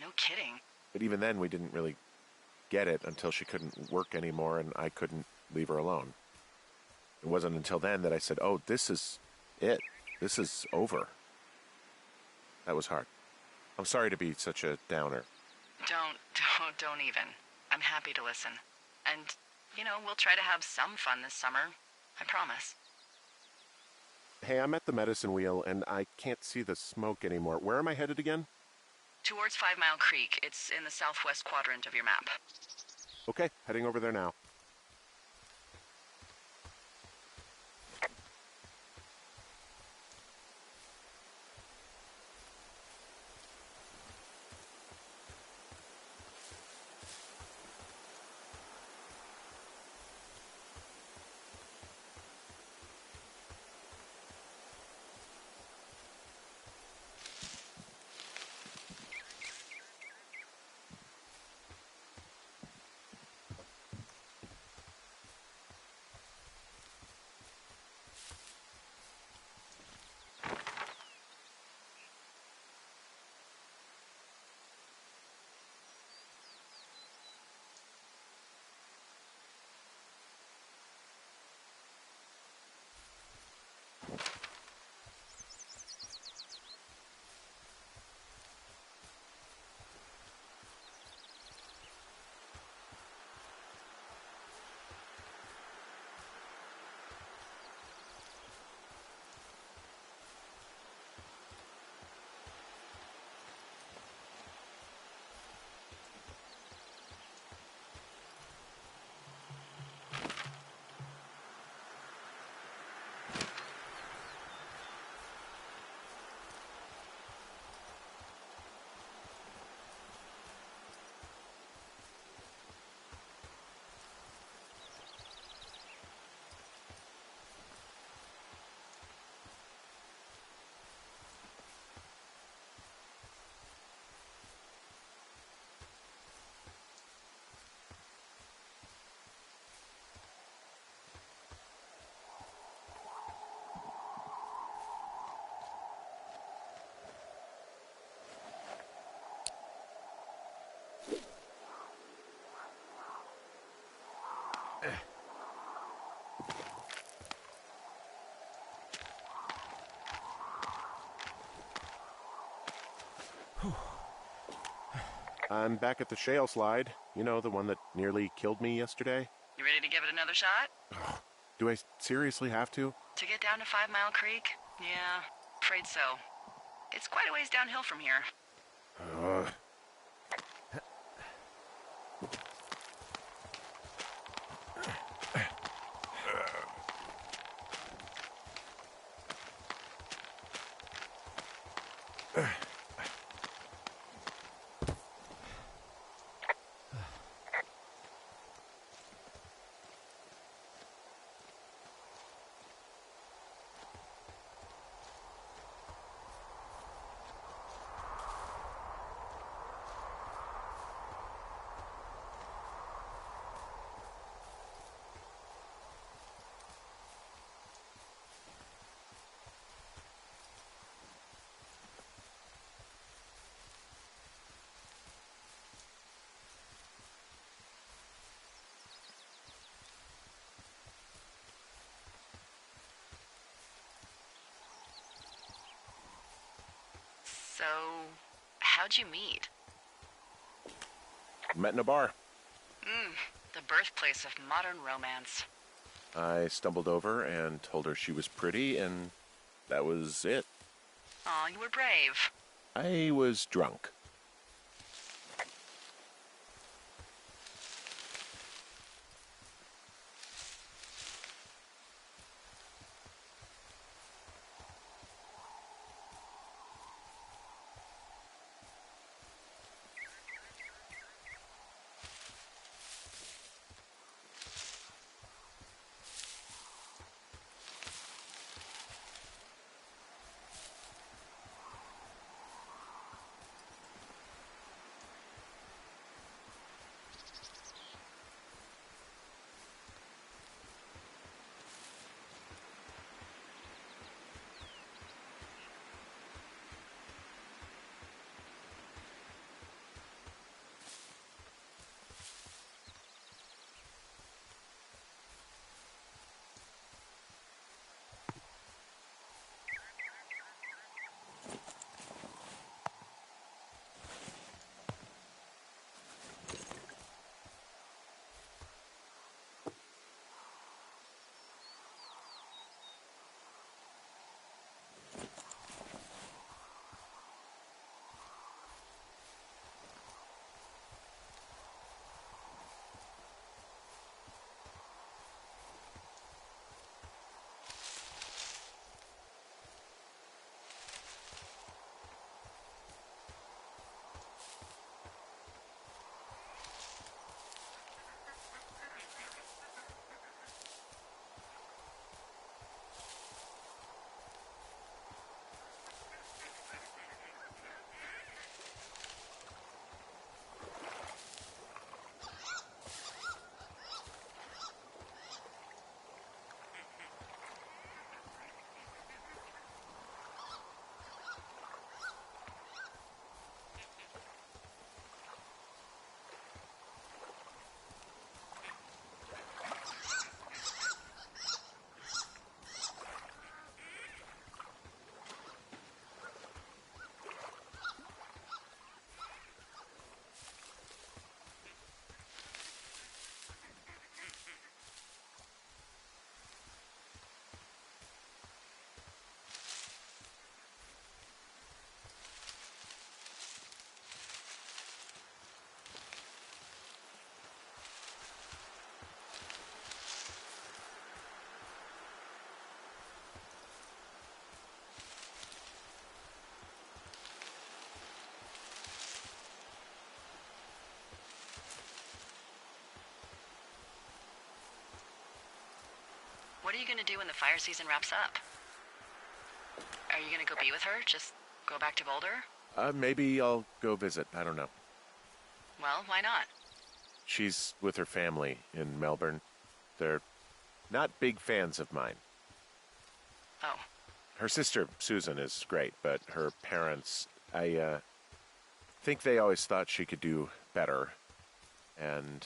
No kidding. But even then, we didn't really get it until she couldn't work anymore and I couldn't leave her alone. It wasn't until then that I said, oh, this is it. This is over. That was hard. I'm sorry to be such a downer. Don't even. I'm happy to listen. And, we'll try to have some fun this summer. I promise. Hey, I'm at the medicine wheel and I can't see the smoke anymore. Where am I headed again? Towards 5 Mile Creek. It's in the southwest quadrant of your map. Okay, heading over there now. I'm back at the shale slide. You know, the one that nearly killed me yesterday. You ready to give it another shot? Do I seriously have to? To get down to 5 Mile Creek? Yeah, afraid so. It's quite a ways downhill from here. So, how'd you meet? Met in a bar. The birthplace of modern romance. I stumbled over and told her she was pretty, and that was it. Aw, you were brave. I was drunk. are you gonna do when the fire season wraps up? Are you gonna go be with her? Just go back to Boulder? Maybe I'll go visit. I don't know. Well, why not? She's with her family in Melbourne. They're not big fans of mine. Oh. Her sister, Susan, is great, but her parents, I think they always thought she could do better, and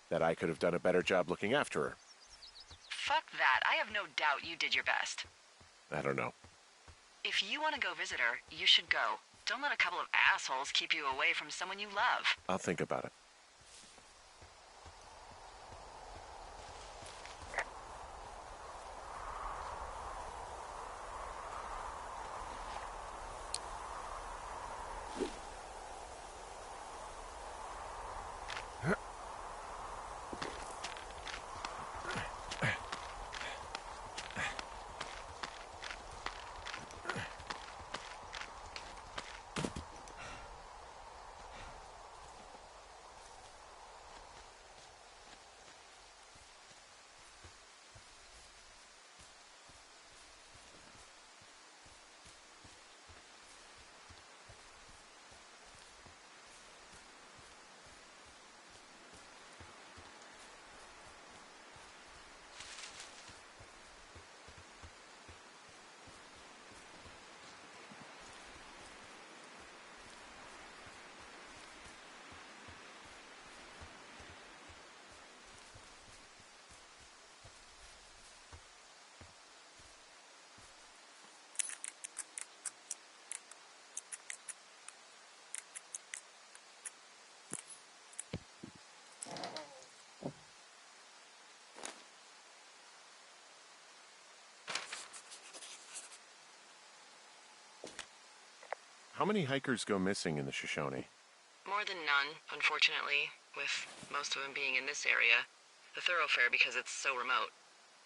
that I could have done a better job looking after her. Fuck that. I have no doubt you did your best. I don't know. If you want to go visit her, you should go. Don't let a couple of assholes keep you away from someone you love. I'll think about it. How many hikers go missing in the Shoshone? More than none, unfortunately, with most of them being in this area. The thoroughfare because it's so remote.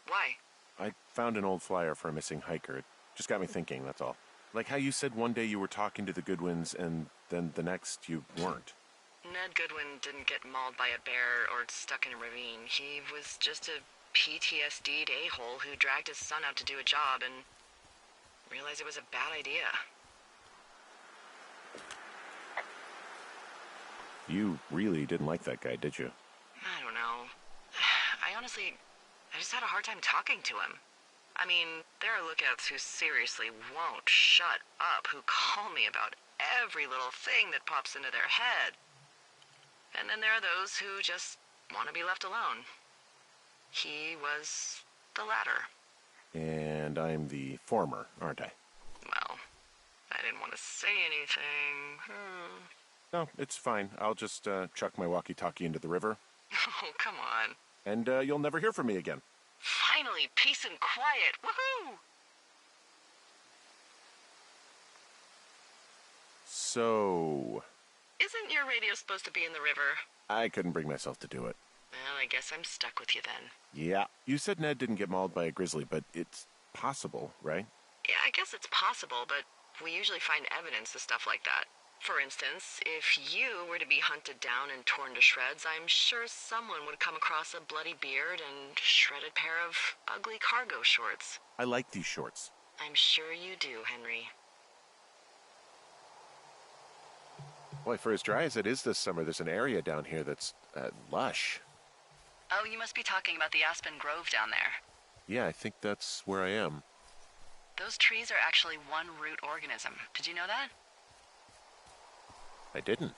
Why? I found an old flyer for a missing hiker. It just got me thinking, that's all. Like how you said one day you were talking to the Goodwins and then the next you weren't. Ned Goodwin didn't get mauled by a bear or stuck in a ravine. He was just a PTSD'd a-hole who dragged his son out to do a job and realized it was a bad idea. You really didn't like that guy, did you? I don't know. I just had a hard time talking to him. I mean, there are lookouts who seriously won't shut up, who call me about every little thing that pops into their head. And then there are those who just want to be left alone. He was the latter. And I'm the former, aren't I? Well, I didn't want to say anything. No, it's fine. I'll just chuck my walkie-talkie into the river. Oh, come on. And you'll never hear from me again. Finally, peace and quiet. Woohoo! So... Isn't your radio supposed to be in the river? I couldn't bring myself to do it. Well, I guess I'm stuck with you then. Yeah. You said Ned didn't get mauled by a grizzly, but it's possible, right? Yeah, I guess it's possible, but we usually find evidence of stuff like that. For instance, if you were to be hunted down and torn to shreds, I'm sure someone would come across a bloody beard and shredded pair of ugly cargo shorts. I like these shorts. I'm sure you do, Henry. Boy, for as dry as it is this summer, there's an area down here that's lush. Oh, you must be talking about the Aspen Grove down there. Yeah, I think that's where I am. Those trees are actually one root organism. Did you know that? I didn't.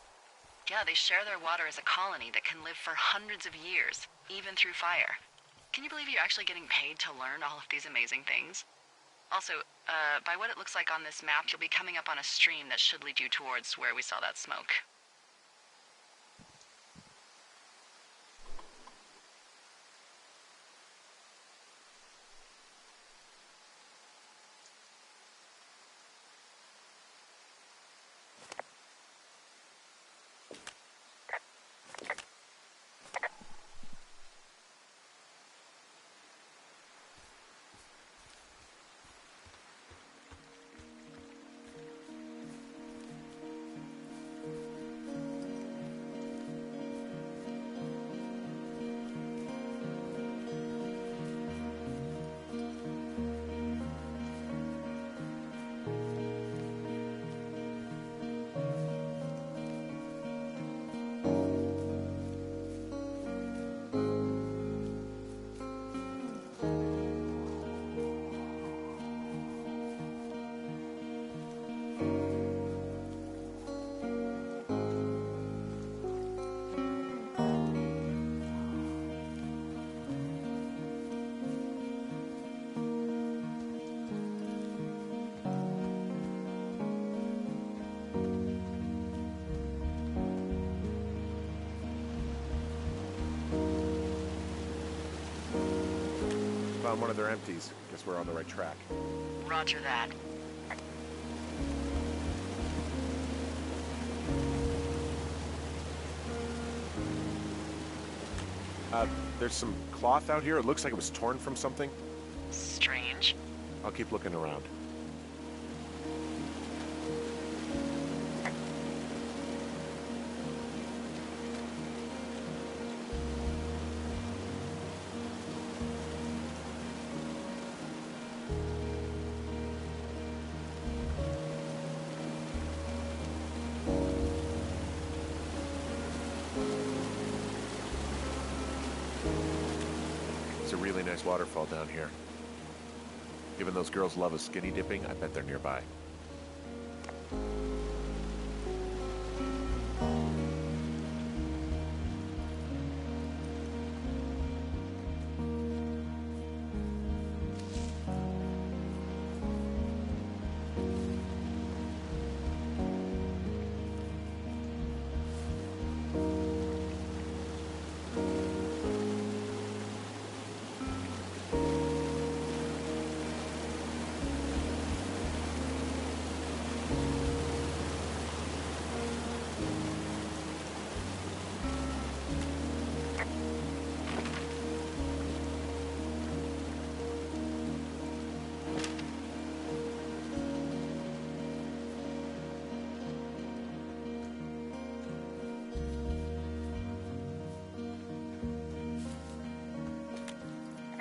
Yeah, they share their water as a colony that can live for hundreds of years, even through fire. Can you believe you're actually getting paid to learn all of these amazing things? Also, by what it looks like on this map, you'll be coming up on a stream that should lead you towards where we saw that smoke. Found one of their empties. Guess we're on the right track. Roger that. There's some cloth out here. It looks like it was torn from something. Strange. I'll keep looking around. It's a really nice waterfall down here. Given those girls love a skinny dipping, I bet they're nearby.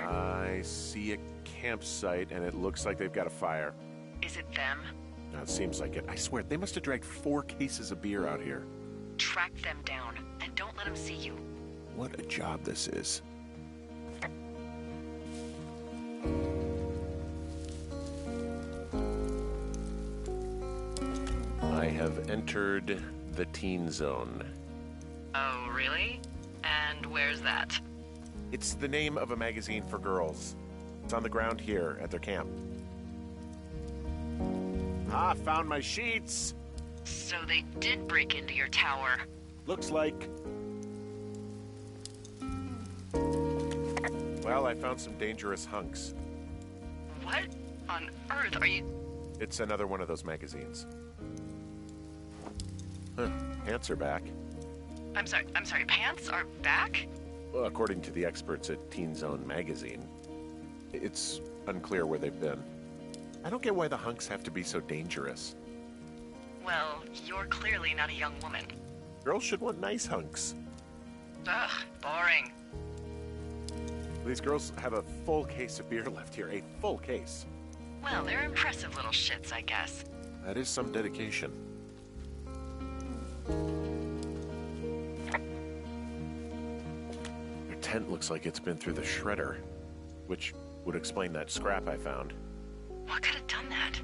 I see a campsite, and it looks like they've got a fire. Is it them? Now, it seems like it. I swear, they must have dragged 4 cases of beer out here. Track them down, and don't let them see you. What a job this is. I have entered the teen zone. Oh, really? And where's that? It's the name of a magazine for girls. It's on the ground here at their camp. Ah, found my sheets! So they did break into your tower. Looks like. Well, I found some dangerous hunks. What on earth are you... It's another one of those magazines. Huh, pants are back. I'm sorry, pants are back? Well, according to the experts at Teen Zone magazine, it's unclear where they've been. I don't get why the hunks have to be so dangerous. Well, you're clearly not a young woman. Girls should want nice hunks. Ugh, boring. These girls have a full case of beer left here, a full case. Well, they're impressive little shits, I guess. That is some dedication. Their tent looks like it's been through the shredder, which would explain that scrap I found. What could have done that?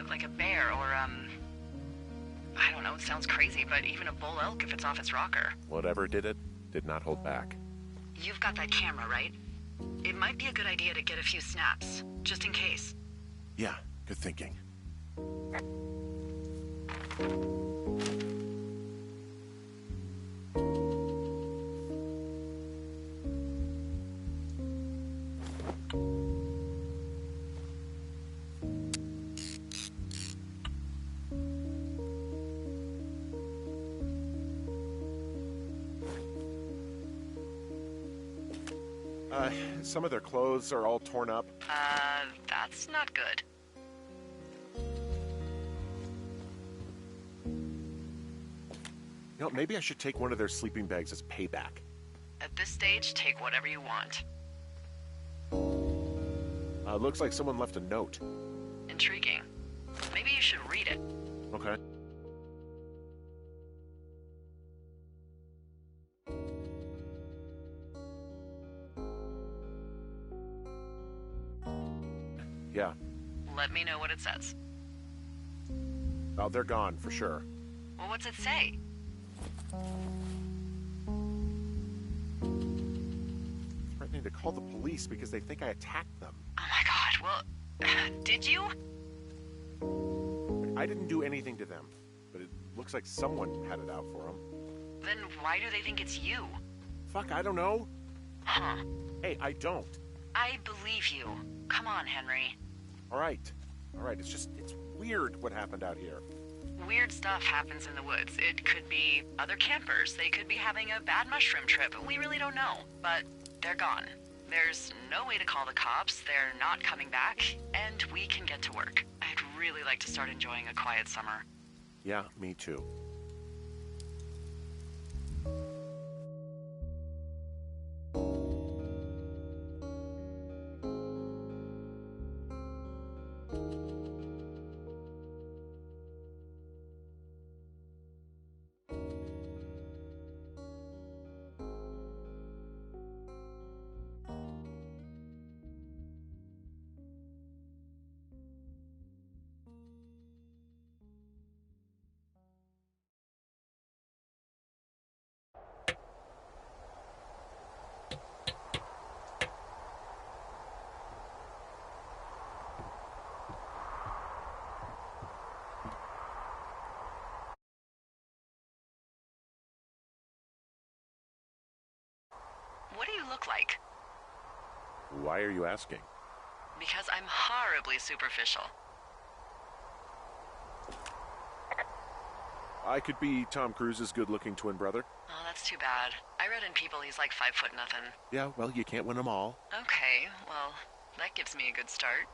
Like a bear or, I don't know, it sounds crazy, but even a bull elk if it's off its rocker. Whatever did it, did not hold back. You've got that camera, right? It might be a good idea to get a few snaps, just in case. Yeah, good thinking. Some of their clothes are all torn up. That's not good. You know, maybe I should take one of their sleeping bags as payback. At this stage, take whatever you want. Looks like someone left a note. Intriguing. Maybe you should read it. Okay. Yeah. Let me know what it says. Oh, they're gone, for sure. Well, what's it say? Threatening to call the police because they think I attacked them. Oh my god, well, did you? I didn't do anything to them, but it looks like someone had it out for them. Then why do they think it's you? Fuck, I don't know. Huh. Hey, I don't. I believe you. Come on, Henry. All right. It's weird what happened out here. Weird stuff happens in the woods. It could be other campers. They could be having a bad mushroom trip. We really don't know. But they're gone. There's no way to call the cops. They're not coming back. And we can get to work. I'd really like to start enjoying a quiet summer. Yeah, me too. What do you look like? Why are you asking? Because I'm horribly superficial. I could be Tom Cruise's good-looking twin brother. Oh, that's too bad. I read in People he's like 5'0" nothing. Yeah, well, you can't win them all. Okay, well, that gives me a good start.